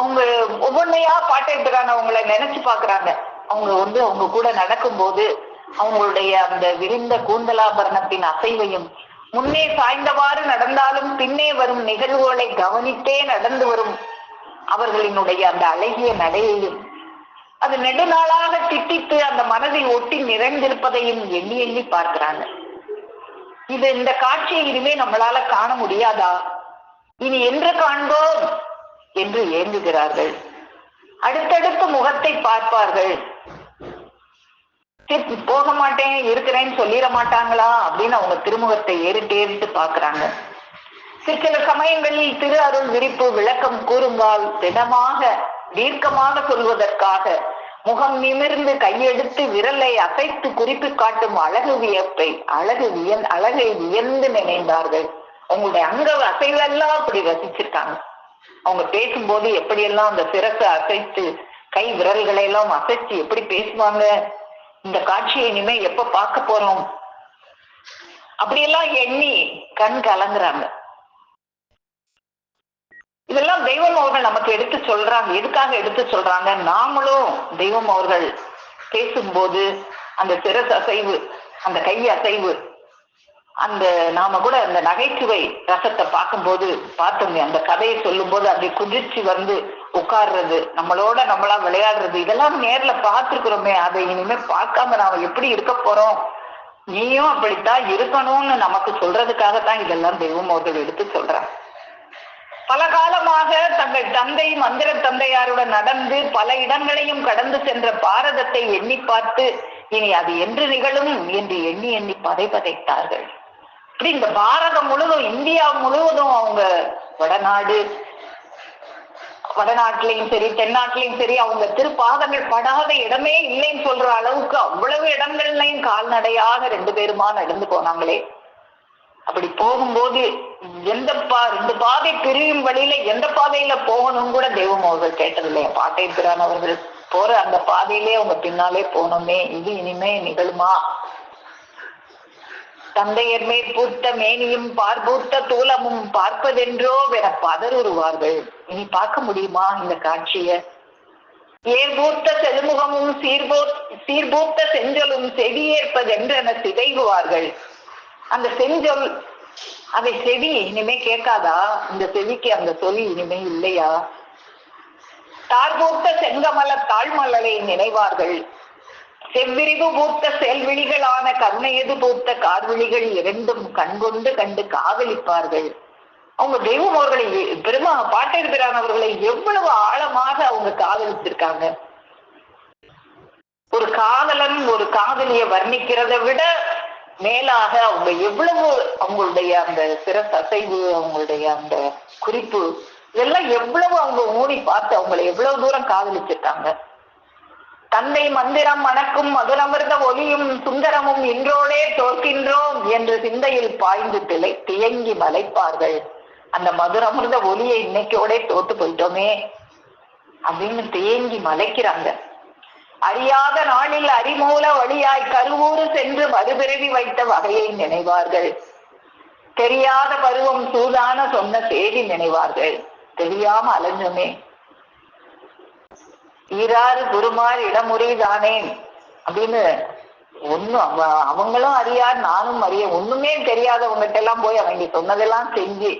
அவங்க ஒவ்வொன்னையா பாட்டேட்டுறாங்க, அவங்கள நினைச்சு பாக்குறாங்க. அவங்க கூட நடக்கும்போது அவங்களுடைய அந்த விரிந்த கூந்தலாபரணத்தின் அசைவையும், முன்னே சாய்ந்தவாறு நடந்தாலும் பின்னே வரும் நிகழ்வுகளை கவனித்தே நடந்து வரும் அவர்களினுடைய அந்த அழகிய நடையையும், அது நெடுநாளாக திட்டித்து அந்த மனதை ஒட்டி நிறைந்திருப்பதையும் எண்ணி எண்ணி பார்க்கிறாங்க. இந்த காட்சியை இனிமே நம்மளால காண முடியாதா, இனி என்று காண்போம் என்று ஏங்குகிறார்கள். அடுத்தடுத்து முகத்தை பார்ப்பார்கள். போக மாட்டேன் இருக்கிறேன்னு சொல்லிட மாட்டாங்களா அப்படின்னு அவங்க திருமுகத்தை ஏறிட்டு பாக்குறாங்க. சில சமயங்களில் திரு அருள் விரிப்பு விளக்கம் கூறுங்கால் திடமாக தீர்க்கமாக சொல்வதற்காக முகம் நிமிர்ந்து கையெடுத்து விரலை அசைத்து குறிப்பு காட்டும் அழகு வியப்பை அழகை வியந்து நினைந்தார்கள். அவங்களுடைய அங்க அசைவெல்லாம் அப்படி ரசிச்சிருக்காங்க. அவங்க பேசும்போது எப்படியெல்லாம் அந்த சிரசை அசைத்து கை விரல்களை எல்லாம் அசைச்சு எப்படி பேசுவாங்க, இந்த காட்சியை இனிமே எப்ப பார்க்க போறோம் அப்படியெல்லாம் எண்ணி கண் கலங்குறாங்க. இதெல்லாம் தெய்வம் அவர்கள் நமக்கு எடுத்து சொல்றாங்க. எதுக்காக எடுத்து சொல்றாங்க? நாமளும் தெய்வம் அவர்கள் பேசும்போது அந்த சிரசு அசைவு, அந்த கை அசைவு, நாம கூட அந்த நகைச்சுவை ரசத்தை பார்க்கும்போது பார்த்தோங்க, அந்த கதையை சொல்லும் போது அப்படி குதிச்சு உட்கார்றது, நம்மளா விளையாடுறது, இதெல்லாம் நேர்ல பார்த்துருக்கிறோமே. அதை இனிமே பார்க்காம நாம எப்படி இருக்க போறோம்? நீயும் அப்படித்தான் இருக்கணும்னு நமக்கு சொல்றதுக்காகத்தான் இதெல்லாம் தெய்வம் அவர்கள் எடுத்து சொல்றாங்க. பல காலமாக தங்கள் தந்தை மந்திர தந்தையாருடன் நடந்து பல இடங்களையும் கடந்து சென்ற பாரதத்தை எண்ணி பார்த்து இனி அது என்று நிகழும் என்று எண்ணி எண்ணி பதைத்தார்கள். இப்படி இந்த பாரதம் முழுவதும், இந்தியா முழுவதும் அவங்க வடநாட்டிலையும் சரி தென்னாட்டிலையும் சரி அவங்க திருப்பாதங்கள் படாத இடமே இல்லைன்னு சொல்ற அளவுக்கு அவ்வளவு இடங்கள்லையும் கால்நடையாக 2 பேருமா நடந்து போனாங்களே. அப்படி போகும்போது ரெண்டு பாதை பிரியும் வழியில எந்த பாதையில போகணும் கூட தெய்வம் அவர்கள் கேட்டதில்லையா. பாட்டேபிரான் அவர்கள் போற அந்த பாதையிலே அவங்க பின்னாலே போனோமே, இது இனிமே நிகழுமா? தந்தையர் மேற்பூத்த மேனியும் பார்ப்பூத்த தூலமும் பார்ப்பதென்றோ என பதறுவார்கள். இனி பார்க்க முடியுமா இந்த காட்சிய? ஏற்பூத்த செழுமுகமும் சீர்பூத்த செஞ்சொலும் செவியேற்பதென்றென சிதைகுவார்கள். அந்த செஞ்சொல், அதை செவி இனிமே கேட்காதா? இந்த செவிக்கு அந்த சொல் இனிமே இல்லையா? தார்பூத்த செங்கமல தாழ்மலரை நினைவார்கள். செவ்விரிவு பூத்த செல்விழிகளான கருணையது பூத்த கார்விழிகள் இரண்டும் கண்கொண்டு கண்டு காதலிப்பார்கள். அவங்க தெய்வம் அவர்களை பாட்டேபிரான் அவர்களை எவ்வளவு ஆழமாக அவங்க காதலிச்சிருக்காங்க. ஒரு காதலன் ஒரு காதலியை வர்ணிக்கிறத விட மேலாக அவங்க எவ்வளவு அவங்களுடைய அந்த சிரசசைவு, அவங்களுடைய அந்த குறிப்பு, இதெல்லாம் எவ்வளவு அவங்க ஊடி பார்த்து அவங்களை எவ்வளவு தூரம் காதலிச்சிருக்காங்க. தந்தை மந்திரம் மணக்கும் மதுரமிர்த ஒலியும் சுந்தரமும் இன்றோடே தோற்கின்றோம் என்று சிந்தையில் பாய்ந்து தியங்கி மலைப்பார்கள். அந்த மதுரமிர்த ஒலியை இன்னைக்கோட தோத்து போயிட்டோமே அப்படின்னு தேங்கி மலைக்கிறாங்க. அறியாத நாளில் அறிமூல வழியாய் கருவூறு சென்று மறுபிறவி வைத்த வகையை நினைவார்கள். தெரியாத பருவம் சூதான சொன்ன செய்தி நினைவார்கள். தெரியாம அலைஞ்சோமே, ஈராறு குருமார் இடமுறைதானேன் அப்படின்னு அவங்களும் அறியார் நானும் அறிய, ஒண்ணுமே தெரியாதவங்கிட்ட எல்லாம் போய் அவங்க சொன்னதெல்லாம் செஞ்சு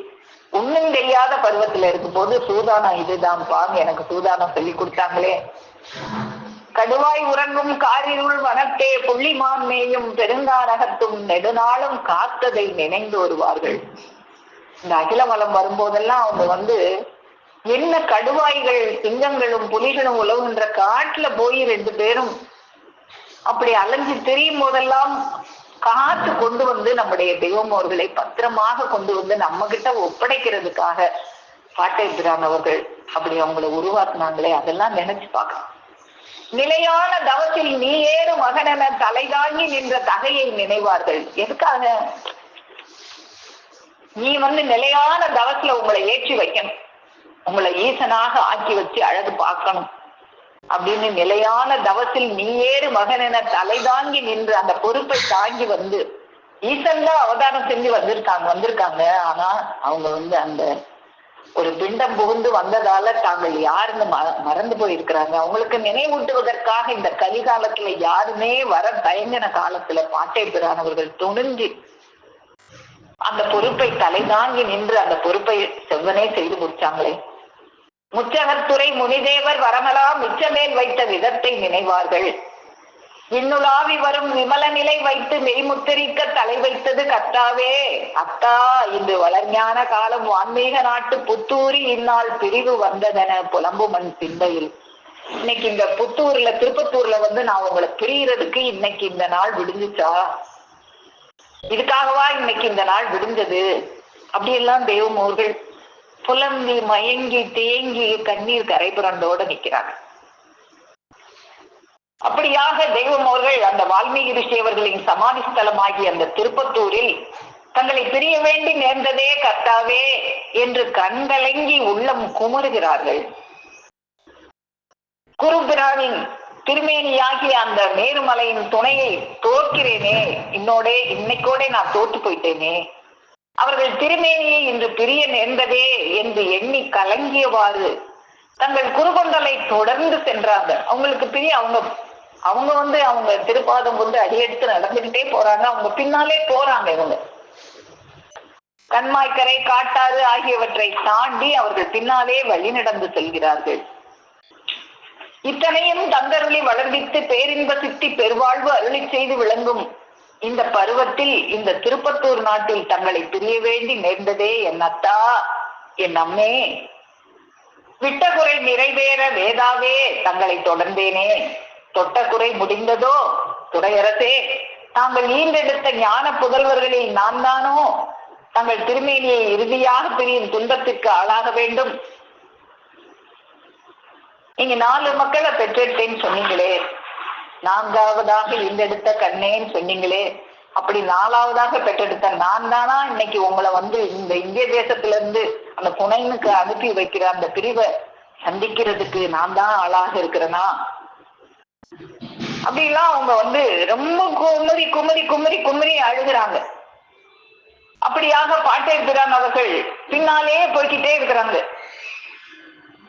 ஒண்ணும் தெரியாத பருவத்துல இருக்கும் போது சூதானம் இதுதான் பாங்க, எனக்கு சூதானம் சொல்லி கொடுத்தாங்களே. கடுவாய் உறங்கும் காரிருள் வனத்தே புள்ளிமான் மேயும் பெருங்காரகத்தும் நெடுநாளும் காத்ததை நினைந்து வருவார்கள். இந்த அகிலமலம் வரும்போதெல்லாம் அவங்க என்ன கடுவாய்கள் சிங்கங்களும் புலிகளும் உழவுன்ற காட்டுல போய் 2 பேரும் அப்படி அலைஞ்சு திரியும் போதெல்லாம் காத்து கொண்டு நம்முடைய தெய்வம் அவர்களை பத்திரமாக கொண்டு நம்ம கிட்ட ஒப்படைக்கிறதுக்காக பாட்டேபிரான் அவர்கள் அப்படி அவங்களை உருவாக்குனாங்களே, அதெல்லாம் நினைச்சு பார்க்கலாம். நிலையான தவத்தில் நீ ஏறு மகனென தலைதாங்கி நின்ற தகையை நினைவார்கள். எதுக்காக? நீ நிலையான தவத்துல உங்களை ஏற்றி வைக்கணும், உங்களை ஈசனாக ஆக்கி வச்சு அழகு பார்க்கணும். அப்படின்னு நிலையான தவத்தில் நீயேறு மகன் என தலை தாங்கி நின்று அந்த பொறுப்பை தாங்கி வந்து ஈசன் தான் அவதாரம் செஞ்சு வந்திருக்காங்க. ஆனா அவங்க அந்த ஒரு பிண்டம் புகுந்து வந்ததால தாங்கள் யாருன்னு மறந்து போயிருக்கிறாங்க. அவங்களுக்கு நினைவூட்டுவதற்காக இந்த கலிகாலத்துல யாருமே வர தயங்கின காலத்துல பாட்டை பிரானவர்கள் துணிஞ்சு அந்த பொறுப்பை தலைதாங்கி நின்று அந்த பொறுப்பை செவ்வனே செய்து முடிச்சாங்களே. முச்சகத்துறை முனிதேவர் வரமெல்லாம் மிச்சமேல் வைத்த விதத்தை நினைவார்கள். விண்ணுலாவி வரும் விமல நிலை வைத்து மெய்முத்தரிக்க தலை வைத்தது கத்தாவே. அத்தா இன்று வளர்ஞான காலம் வான்மீக நாட்டு புத்தூரி இந்நாள் பிரிவு வந்ததென புலம்புமன் சிந்தையில். இன்னைக்கு இந்த புத்தூர்ல திருப்பத்தூர்ல நான் உங்களை பிரியறதுக்கு இன்னைக்கு இந்த நாள் விடுஞ்சுச்சா? இதுக்காகவா இன்னைக்கு இந்த நாள் விடுஞ்சது? அப்படியெல்லாம் தெய்வமோர்கள் புலம்பி மயங்கி தேங்கி கண்ணீர் கரைபுரண்டோட நிற்கிறாங்க. அப்படியாக தெய்வம் அவர்கள் அந்த வால்மீகி ரிஷி அவர்களின் சமாதி ஸ்தலமாகிய அந்த திருப்பத்தூரில் தங்களை பிரிய வேண்டி நேர்ந்ததே கர்த்தாவே என்று கண்கலங்கி உள்ளம் குமுறுகிறார்கள். குருபிரானின் திருமேனியாகிய அந்த மேருமலையின் துணையை தோற்கிறேனே, இன்னைக்கோட நான் தோற்று போயிட்டேனே, அவர்கள் திருமேனியை இன்று பிரிய நேர்ந்ததே என்று எண்ணி கலங்கியவாறு தங்கள் குருகொண்டலை தொடர்ந்து சென்றாங்க. அவங்களுக்கு பிரிய அவங்க அவங்க திருப்பாதம் கொண்டு அடியெடுத்து நடந்துகிட்டே போறாங்க. அவங்க பின்னாலே போறாங்க. இவங்க கண்மாய்க்கரை காட்டாறு ஆகியவற்றை தாண்டி அவர்கள் பின்னாலே வழி நடந்து செல்கிறார்கள். இத்தனையும் தங்கருளி வளர்வித்து பேரின்ப சித்தி பெருவாழ்வு அருளி செய்து விளங்கும் இந்த பருவத்தில் இந்த திருப்பத்தூர் நாட்டில் தங்களை பிரிய வேண்டி நேர்ந்ததே என் அத்தா, என் அம்மே. விட்ட குறை நிறைவேற வேதாவே தங்களை தொடர்ந்தேனே. தொட்ட குறை முடிந்ததோ துறையரசே, தாங்கள் ஈண்டெடுத்த ஞான புதல்வர்களில் நான் தானோ தங்கள் திருமேனியை இறுதியாக பிரியும் துன்பத்திற்கு ஆளாக வேண்டும்? நீங்க 4 மக்களை பெற்றெடுத்தேன்னு சொன்னீங்களே, 4ஆவதாக ஈண்டெடுத்த கண்ணேன்னு சொன்னீங்களே, அப்படி 4ஆவதாக பெற்றெடுத்த நான் தானா இன்னைக்கு உங்களை இந்த இந்திய தேசத்துல இருந்து அந்த புனைனுக்கு அனுப்பி வைக்கிற அந்த பிரிவை சந்திக்கிறதுக்கு நான் தான் ஆளாக இருக்கிறேனா? அப்படிலாம் அவங்க ரொம்ப குமரி குமரி குமரி குமரி அழுகிறாங்க. அப்படியாக பாட்டை பிரான் அவர்கள் பின்னாலே போய்கிட்டே இருக்கிறாங்க.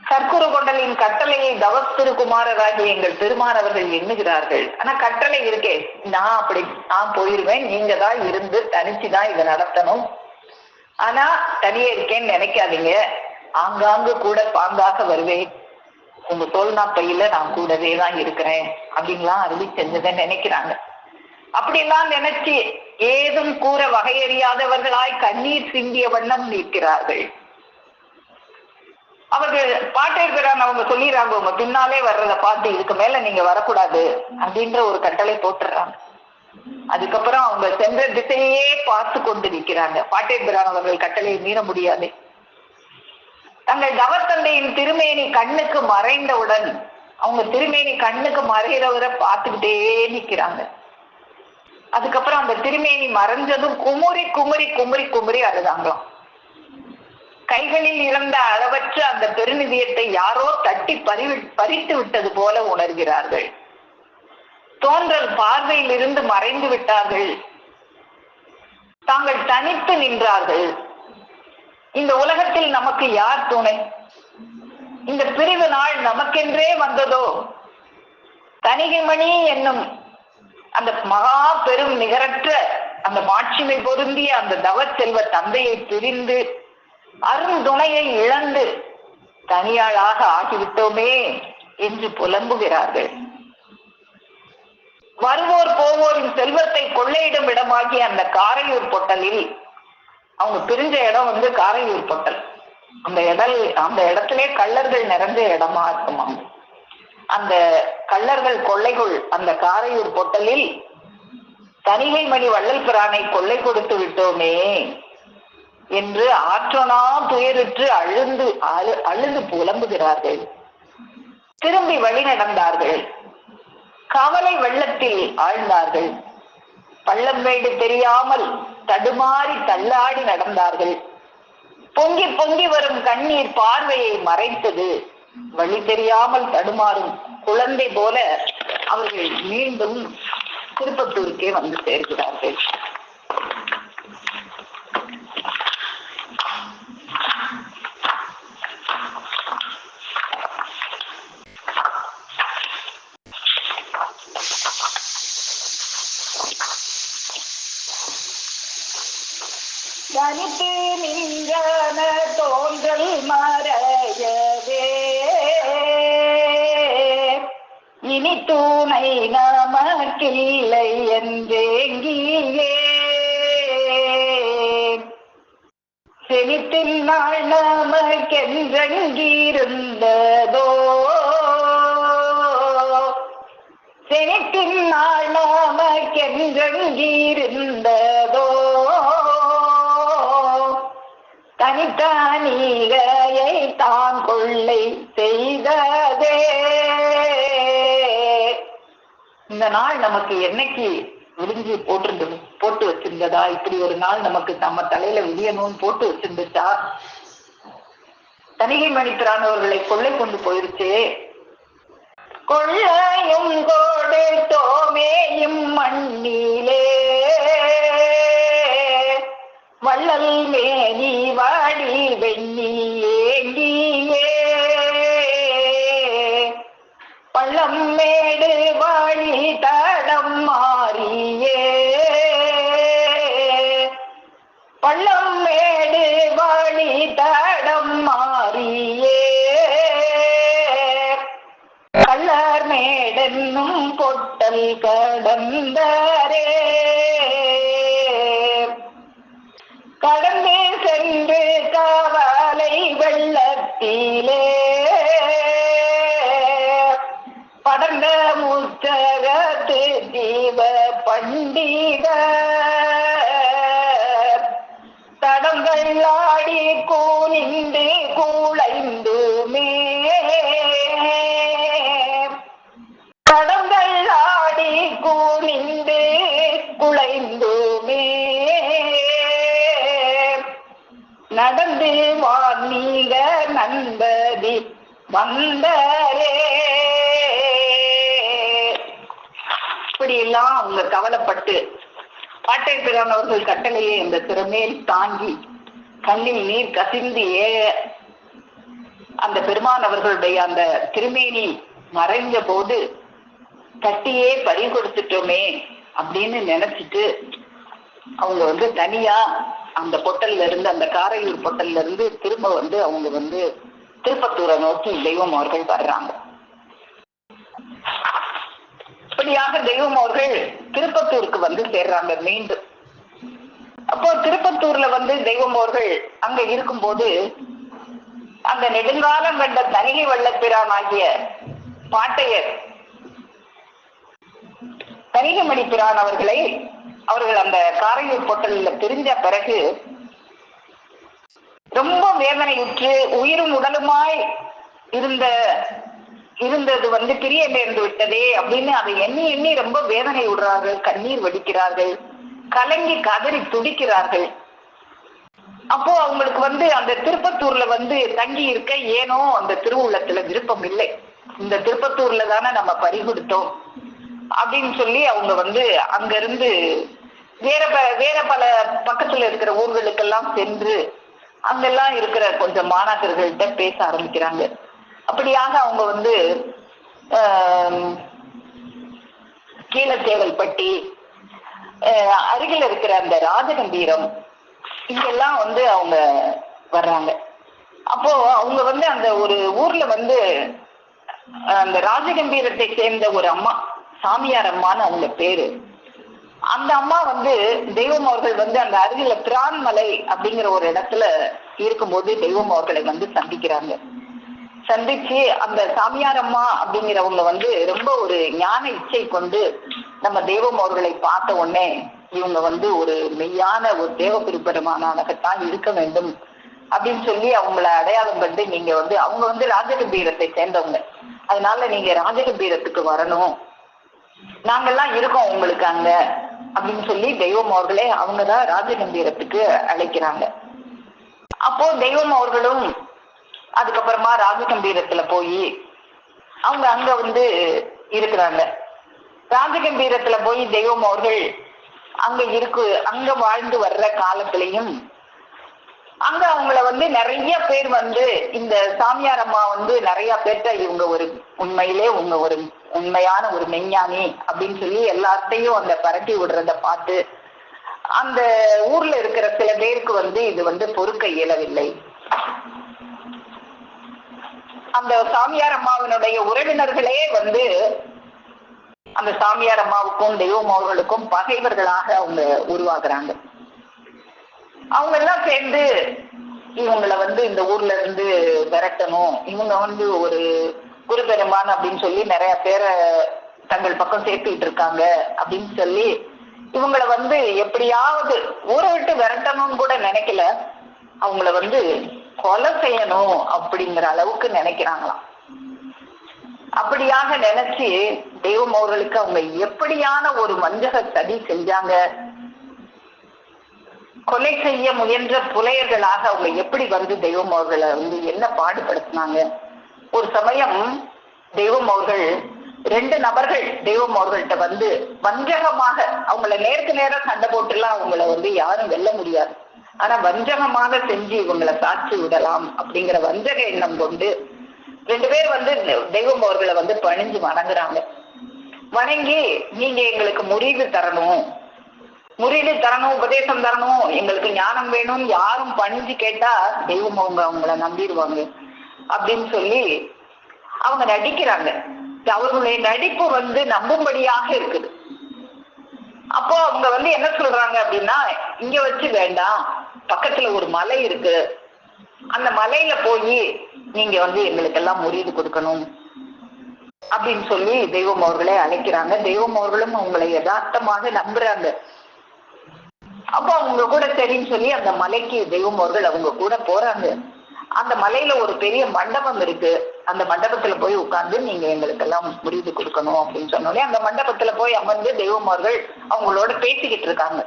சர்க்குரு கொண்டலின் கட்டளையை தவத்திருக்குமாரராகிய எங்கள் பெருமானவர்கள் எண்ணுகிறார்கள். ஆனா கட்டளை இருக்கே, நான் போயிருவேன், நீங்க தான் இருந்து தனிச்சுதான் இதை நடத்தணும். ஆனா தனியே இருக்கேன்னு நினைக்காதீங்க, ஆங்காங்கு கூட பாங்காக வருவேன், உங்க தோல்னா பையில நான் கூடவே தான் இருக்கிறேன் அப்படின்லாம் அருளி செஞ்சதை நினைக்கிறாங்க. அப்படிலாம் நினைச்சு ஏதும் கூற வகையறியாதவர்களாய் கண்ணீர் சிந்திய வண்ணம் நிற்கிறார்கள். அவர்கள் பாட்டேற்கிறான். அவங்க சொல்லிடுறாங்க, உங்க பின்னாலே வர்றதை பார்த்து இதுக்கு மேல நீங்க வரக்கூடாது அப்படின்ற ஒரு கட்டளை போட்டுறாங்க. அதுக்கப்புறம் அவங்க சென்ற திசையே பார்த்து கொண்டு நிற்கிறாங்க. பாட்டேற்கிறான் அவர்கள் கட்டளையை மீற முடியாது. தங்கள் தவத்தந்தையின் திருமேனி கண்ணுக்கு மறைந்தவுடன் அவங்க திருமேனி கண்ணுக்கு மறைகிறவரை பார்த்துக்கிட்டே நிற்கிறாங்க. அதுக்கப்புறம் அந்த திருமேனி மறைஞ்சதும் குமுறி குமுறி குமுறி குமுறி அழுதாங்களாம். கைகளில் இழந்த அளவற்ற அந்த பெருநிதியத்தை யாரோ தட்டி பறித்து விட்டது போல உணர்கிறார்கள். தோன்றல் பார்வையில் இருந்து மறைந்து விட்டார்கள். தாங்கள் தனித்து நின்றார்கள். இந்த உலகத்தில் நமக்கு யார் துணை? இந்த பிரிவு நாள் நமக்கென்றே வந்ததோ? தனிகைமணி என்னும் அந்த மகா பெரும் நிகரற்ற அந்த மாட்சிமை பொருந்திய அந்த தவ செல்வ தந்தையை பிரிந்து அருந்துணையை இழந்து தனியாளாக ஆகிவிட்டோமே என்று புலம்புகிறார்கள். வருவோர் போவோரின் செல்வத்தை கொள்ளையிடும் இடமாகிய அந்த காரையூர் பொட்டலில் அவங்க பிரிஞ்ச இடம் காரையூர் பொட்டல். அந்த இடத்திலே கள்ளர்கள் நிறைஞ்ச இடமா இருக்குமா. அந்த கள்ளர்கள் கொள்ளைகள் அந்த காரையூர் பொட்டலில் தனிகை மணி வள்ளல் பிரானை கொள்ளை கொடுத்து விட்டோமே என்று ஆற்றனா துயருற்று அழுது புலம்புகிறார்கள். திரும்பி வழி நடந்தார்கள். கவலை வெள்ளத்தில் ஆழ்ந்தார்கள். பள்ளம் மேடு தெரியாமல் தடுமாறி தள்ளாடி நடந்தார்கள். பொங்கி பொங்கி வரும் கண்ணீர் பார்வையை மறைத்தது. வழி தெரியாமல் தடுமாறும் குழந்தை போல அவர்கள் மீண்டும் திருப்பத்தூருக்கே வந்து சேர்கிறார்கள். தனித்து நின்றன தோன்றல் மறையவே இனி துணை நமக்கில்லை என்றேங்கியே செனித்தின் நாள் நமக்கென்றங்கிருந்ததோ செனித்தின் நாள் நமக்கென்றங்கிருந்ததோ தனித்தனிகையை தான் கொள்ளை செய்ததே. இந்த நாள் நமக்கு என்னைக்கு விடிஞ்சு போட்டு வச்சிருந்ததா? இப்படி ஒரு நாள் நமக்கு நம்ம தலையில விடியணும்னு போட்டு வச்சிருந்துச்சா? தணிகை மணிப்பிரானவர்களை கொள்ளை கொண்டு போயிருச்சு. கொள்ளையும் கொடுத்தோமேயும் மண்ணிலே வள்ளல் மேனி வாடி வெண்ணி ஏங்கியே பள்ளம் மேடு வாழி தடம் மாறியே பள்ளம் மேடு வாழி தடம் மாறியே கள்ளர் மேடென்னும் பொட்டல் கடந்தரே கடந்து சென்று காவலை வெள்ளத்திலே படர்ந்த முச்சகத்து ஜீவ பண்டித தடங்கள் ஆடி கூனிந்து கூளைந்துமே தடங்கள் ஆடி கூனிந்து குளைந்துமே நடந்து வான்மீக நண்பதி வந்தரே. இப்படி எல்லாம் அவங்க கவலைப்பட்டு பாட்டை பிரானவர்கள் கட்டளையை இந்த திறமேல் தாங்கி கண்ணில் நீர் கசிந்து அந்த பெருமான் அவர்களுடைய அந்த திருமேனி மறைஞ்ச போது கட்டியே பறி கொடுத்துட்டோமே அப்படின்னு நினைச்சிட்டு அவங்க வந்து தனியா அந்த பொட்டல்ல இருந்து அந்த காரையூர் பொட்டல்ல இருந்து திரும்ப வந்து அவங்க வந்து திருப்பத்தூரை நோக்கி தெய்வம் அவர்கள் வர்றாங்க. இப்படியாக தெய்வம் அவர்கள் திருப்பத்தூருக்கு வந்து சேர்றாங்க மீண்டும். அப்போ திருப்பத்தூர்ல வந்து தெய்வம் அவர்கள் அங்க இருக்கும்போது அந்த நெடுங்காலம் கண்ட தணிகை வள்ளப்பிரான் ஆகிய பாட்டையர் தணிகை மணிப்பிரான் அவர்கள் அந்த காரையூர் பொட்டல்ல பிரிஞ்ச பிறகு ரொம்ப வேதனையுற்று உயிரும் உடலுமாய் இருந்தது வந்து பிரிய நேர்ந்து விட்டதே அப்படின்னு அதை எண்ணி எண்ணி ரொம்ப வேதனை விடுறார்கள், கண்ணீர் வடிக்கிறார்கள், கலங்கி கதறி துடிக்கிறார்கள். அப்போ அவங்களுக்கு வந்து அந்த திருப்பத்தூர்ல வந்து தங்கி இருக்க ஏனோ அந்த திருவுள்ளத்துல விருப்பம் இல்லை. இந்த திருப்பத்தூர்ல தானே நம்ம பறி கொடுத்தோம் அப்படின்னு சொல்லி அவங்க வந்து அங்க இருந்து வேற பல பக்கத்துல இருக்கிற ஊர்களுக்கெல்லாம் சென்று அங்கெல்லாம் இருக்கிற கொஞ்சம் மாணாக்கர்கள்ட்ட பேச ஆரம்பிக்கிறாங்க. அப்படியாக அவங்க வந்து கீழத்தேவல்பட்டி அருகில் இருக்கிற அந்த ராஜகம்பீரம் இங்கெல்லாம் வந்து அவங்க வர்றாங்க. அப்போ அவங்க வந்து அந்த ஒரு ஊர்ல வந்து அந்த ராஜகம்பீரத்தை சேர்ந்த ஒரு அம்மா, சாமியார் அம்மான்னு அவங்க பேரு. அந்த அம்மா வந்து தெய்வம் அவர்கள் வந்து அந்த அருகில பிரான்மலை அப்படிங்கிற ஒரு இடத்துல இருக்கும்போது தெய்வம் அவர்களை வந்து சந்திக்கிறாங்க. சந்திச்சு அந்த சாமியார் அம்மா அப்படிங்கிறவங்க வந்து ரொம்ப ஒரு ஞான இச்சை கொண்டு நம்ம தெய்வம் அவர்களை பார்த்த உடனே இவங்க வந்து ஒரு மெய்யான ஒரு தேவபெருமானாகத்தான் இருக்க வேண்டும் அப்படின்னு சொல்லி அவங்கள அடையாளம் கண்டு நீங்க வந்து அவங்க வந்து ராஜகம்பீரத்தை சேர்ந்தவங்க, அதனால நீங்க ராஜகம்பீரத்துக்கு வரணும், நாங்கெல்லாம் இருக்கோம் உங்களுக்கு அங்க அப்படின்னு சொல்லி தெய்வம் அவர்களே அவங்கதான் ராஜகம்பீரத்துக்கு அழைக்கிறாங்க. அப்போ தெய்வம் அவர்களும் அதுக்கப்புறமா ராஜகம்பீரத்துல போய் அவங்க அங்க வந்து இருக்கிறாங்க. ராஜகம்பீரத்துல போய் தெய்வம் அவர்கள் அங்க வாழ்ந்து வர்ற காலத்திலையும் அங்க அவங்கள வந்து நிறைய பேர் வந்து இந்த சாமியார் அம்மா வந்து நிறைய பேர்ட்ட இவங்க ஒரு உண்மையிலே உங்க ஒரு உண்மையான ஒரு மெஞ்ஞானி அப்படின்னு சொல்லி எல்லாத்தையும் அந்த பரட்டி விடுறத பார்த்து அந்த ஊர்ல இருக்கிற சில பேருக்கு வந்து இது வந்து பொறுக்க இயலவில்லை. அந்த சாமியார் அம்மாவினுடைய உறவினர்களே வந்து அந்த சாமியார் அம்மாவுக்கும் தெய்வம் அவர்களுக்கும் பகைவர்களாக அவங்க உருவாக்குறாங்க. அவங்க எல்லாம் சேர்ந்து இவங்களை வந்து இந்த ஊர்ல இருந்து விரட்டணும், இவங்க வந்து ஒரு குரு பெருமான் அப்படின்னு சொல்லி நிறைய பேரை தங்கள் பக்கம் சேர்த்துக்கிட்டு இருக்காங்க அப்படின்னு சொல்லி இவங்களை வந்து எப்படியாவது ஊரை விட்டு விரட்டணும்னு கூட நினைக்கல, அவங்கள வந்து கொலை செய்யணும் அப்படிங்கிற அளவுக்கு நினைக்கிறாங்களாம். அப்படியாக நினைச்சு தெய்வம் அவர்களுக்கு அவங்க எப்படியான ஒரு வஞ்சக சதி செஞ்சாங்க, கொலை செய்ய முயன்ற புலையர்களாக அவங்க எப்படி வந்து தெய்வம் அவர்களை வந்து என்ன பாடுபடுத்தினாங்க. ஒரு சமயம் தெய்வம் அவர்கள் 2 நபர்கள் தெய்வம் அவர்கள்ட்ட வந்து வஞ்சகமாக அவங்கள நேருக்கு நேரம் சண்டை போட்டுலாம் அவங்கள வந்து யாரும் வெல்ல முடியாது, ஆனா வஞ்சகமாக செஞ்சு இவங்களை சாட்சி விடலாம் அப்படிங்கிற வஞ்சக எண்ணம் கொண்டு 2 பேர் வந்து தெய்வம் அவர்களை வந்து பணிஞ்சு வணங்குறாங்க. வணங்கி நீங்க எங்களுக்கு முறிவு தரணும், உபதேசம் தரணும், எங்களுக்கு ஞானம் வேணும்னு யாரும் பணிஞ்சு கேட்டா தெய்வம் அவங்கள நம்பிடுவாங்க அப்படின்னு சொல்லி அவங்க நடிக்கிறாங்க. அவர்களுடைய நடிப்பு வந்து நம்பும்படியாக இருக்குது. அப்போ அவங்க வந்து என்ன சொல்றாங்க அப்படின்னா, இங்க வச்சு வேண்டாம், பக்கத்துல ஒரு மலை இருக்கு, அந்த மலையில போய் நீங்க வந்து எங்களுக்கு எல்லாம் முறிவு கொடுக்கணும் அப்படின்னு சொல்லி தெய்வம் அவர்களே அழைக்கிறாங்க. தெய்வம் அவர்களும் அவங்களை யதார்த்தமாக நம்புறாங்க. அப்போ அவங்க கூட சரின்னு சொல்லி அந்த மலைக்கு தெய்வம் அவர்கள் அவங்க கூட போறாங்க. அந்த மலையில ஒரு பெரிய மண்டபம் இருக்கு, அந்த மண்டபத்துல போய் உட்கார்ந்து நீங்க எங்களுக்கு எல்லாம் முறிவு கொடுக்கணும் அப்படின்னு சொன்னோடனே அந்த மண்டபத்துல போய் அமர்ந்து தெய்வம் அவர்கள் அவங்களோட பேசிக்கிட்டு இருக்காங்க.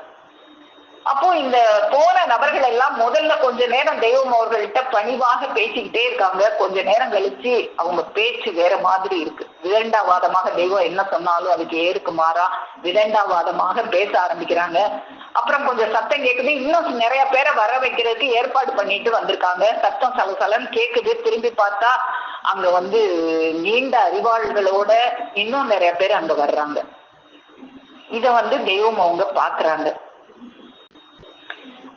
அப்போ இந்த போன நபர்கள் எல்லாம் முதல்ல கொஞ்ச நேரம் தெய்வம் அவர்கள்ட்ட பணிவாக பேசிக்கிட்டே இருக்காங்க. கொஞ்ச நேரம் கழிச்சு அவங்க பேச்சு வேற மாதிரி இருக்கு. விதண்டாவாதமாக தெய்வம் என்ன சொன்னாலும் அதுக்கு ஏற்கு மாறா விதண்டாவாதமாக பேச ஆரம்பிக்கிறாங்க. அப்புறம் கொஞ்சம் சத்தம் கேக்குது, இன்னும் நிறைய பேரை வர வைக்கிறதுக்கு ஏற்பாடு பண்ணிட்டு வந்திருக்காங்க. சத்தம் சலசலன்னு கேக்குது. திரும்பி பார்த்தா அங்க வந்து நீண்ட அறிவாள்களோட இன்னும் நிறைய பேர் அங்க வர்றாங்க. இத வந்து தெய்வம் அவங்க பாக்குறாங்க.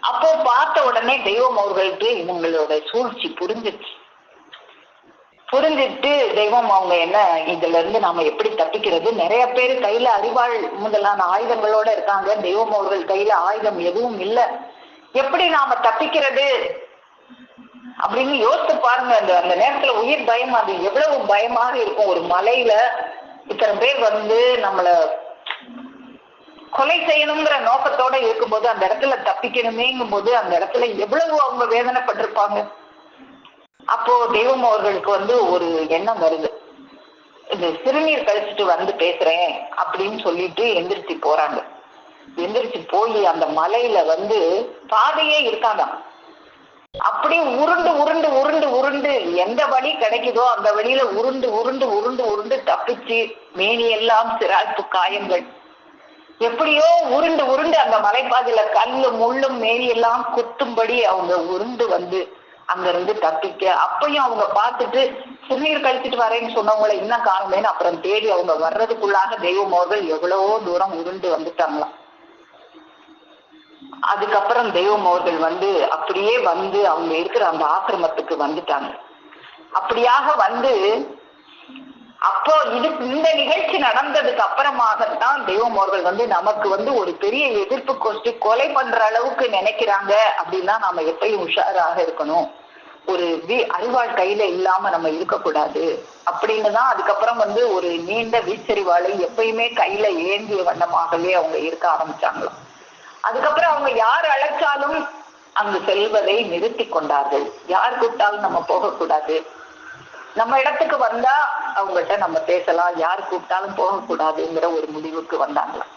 அப்போ பார்த்த உடனே தெய்வம் அவர்களுக்கு இவங்களோட சூழ்ச்சி புரிஞ்சிட்டு தெய்வம் அவங்க என்ன இதுல இருந்து நாம எப்படி தப்பிக்கிறது, நிறைய பேர் கையில அறிவாள் முதலான ஆயுதங்களோட இருக்காங்க, தெய்வம் அவர்கள் கையில ஆயுதம் எதுவும் இல்லை, எப்படி நாம தப்பிக்கிறது அப்படின்னு யோசித்து பாருங்க. அந்த நேரத்துல உயிர் பயம், அது எவ்வளவு பயமாக இருக்கும். ஒரு மலையில இத்தனை பேர் வந்து நம்மள கொலை செய்யணுங்கிற நோக்கத்தோட இருக்கும்போது அந்த இடத்துல தப்பிக்கணுமேங்கும் போது அந்த இடத்துல எவ்வளவு அவங்க வேதனைப்பட்டிருப்பாங்க. அப்போ தெய்வம் அவர்களுக்கு வந்து ஒரு எண்ணம் வருது, இது சிறுநீர் கழிச்சிட்டு வந்து பேசுறேன் அப்படின்னு சொல்லிட்டு எந்திரிச்சு போறாங்க. எந்திரிச்சு போய் அந்த மலையில வந்து பாதையே இருக்காங்க, அப்படியே உருண்டு உருண்டு உருண்டு உருண்டு எந்த வழி கிடைக்குதோ அந்த வழியில உருண்டு உருண்டு உருண்டு உருண்டு தப்பிச்சு மேனியெல்லாம் சிராய்ப்பு காயங்கள், எப்படியோ உருண்டு உருண்டு அந்த மலைப்பாதையில கல்லு முள்ளும் மேனியெல்லாம் குத்தும்படி அவங்க உருண்டு வந்து அங்க இருந்து தப்பிக்க. அப்பயும் அவங்க பார்த்துட்டு சிறுநீர் கழிச்சிட்டு வரேன்னு சொன்னவங்களை இன்னும் காணுமேன்னு அப்புறம் தேடி அவங்க வர்றதுக்குள்ளாக தெய்வம் அவர்கள் எவ்வளவோ தூரம் உருண்டு வந்துட்டாங்களாம். அதுக்கப்புறம் தெய்வம் அவர்கள் வந்து அப்படியே வந்து அவங்க இருக்கிற அந்த ஆசிரமத்துக்கு வந்துட்டாங்க. அப்படியாக வந்து அப்போ இந்த நிகழ்ச்சி நடந்ததுக்கு அப்புறமாகத்தான் தெய்வம் அவர்கள் வந்து நமக்கு வந்து ஒரு பெரிய எதிர்ப்பு கோஷ்டி கொலை பண்ற அளவுக்கு நினைக்கிறாங்க அப்படின்னா நாம எப்பயும் உஷாராக இருக்கணும், ஒரு அறிவாள் கையில இல்லாம நம்ம இருக்கக்கூடாது அப்படின்னு தான் அதுக்கப்புறம் வந்து ஒரு நீண்ட வீச்சறிவாளை எப்பயுமே கையில ஏந்திய வண்ணமாகவே அவங்க இருக்க ஆரம்பிச்சாங்களாம். அதுக்கப்புறம் அவங்க யார் அழைச்சாலும் அங்கு செல்வதை நிறுத்தி கொண்டார்கள். யார் கூப்பிட்டாலும் நம்ம போகக்கூடாது, நம்ம இடத்துக்கு வந்தா அவங்ககிட்ட நம்ம பேசலாம், யார் கூப்பிட்டாலும் போகக்கூடாதுங்கிற ஒரு முடிவுக்கு வந்தாங்களாம்.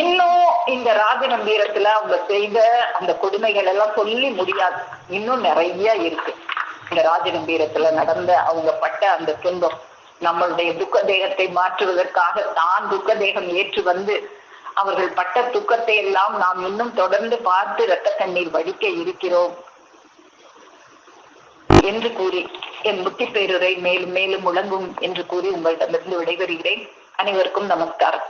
இன்னும் இந்த ராஜநம்பீரத்துல அவங்க செய்த அந்த கொடுமைகள் எல்லாம் சொல்லி முடியாது, இன்னும் நிறைய இருக்கு. இந்த ராஜகம்பீரத்துல நடந்த அவங்க பட்ட அந்த துன்பம் நம்மளுடைய துக்க தேகத்தை மாற்றுவதற்காக தான் துக்க தேகம் ஏற்று வந்து அவர்கள் பட்ட துக்கத்தை எல்லாம் நாம் இன்னும் தொடர்ந்து பார்த்து இரத்த கண்ணீர் வடிக்க இருக்கிறோம் என்று கூறி என் முத்தி பேருரை மேலும் மேலும் முழங்கும் என்று கூறி உங்களிடமிருந்து விடைபெறுகிறேன். அனைவருக்கும் நமஸ்காரம்.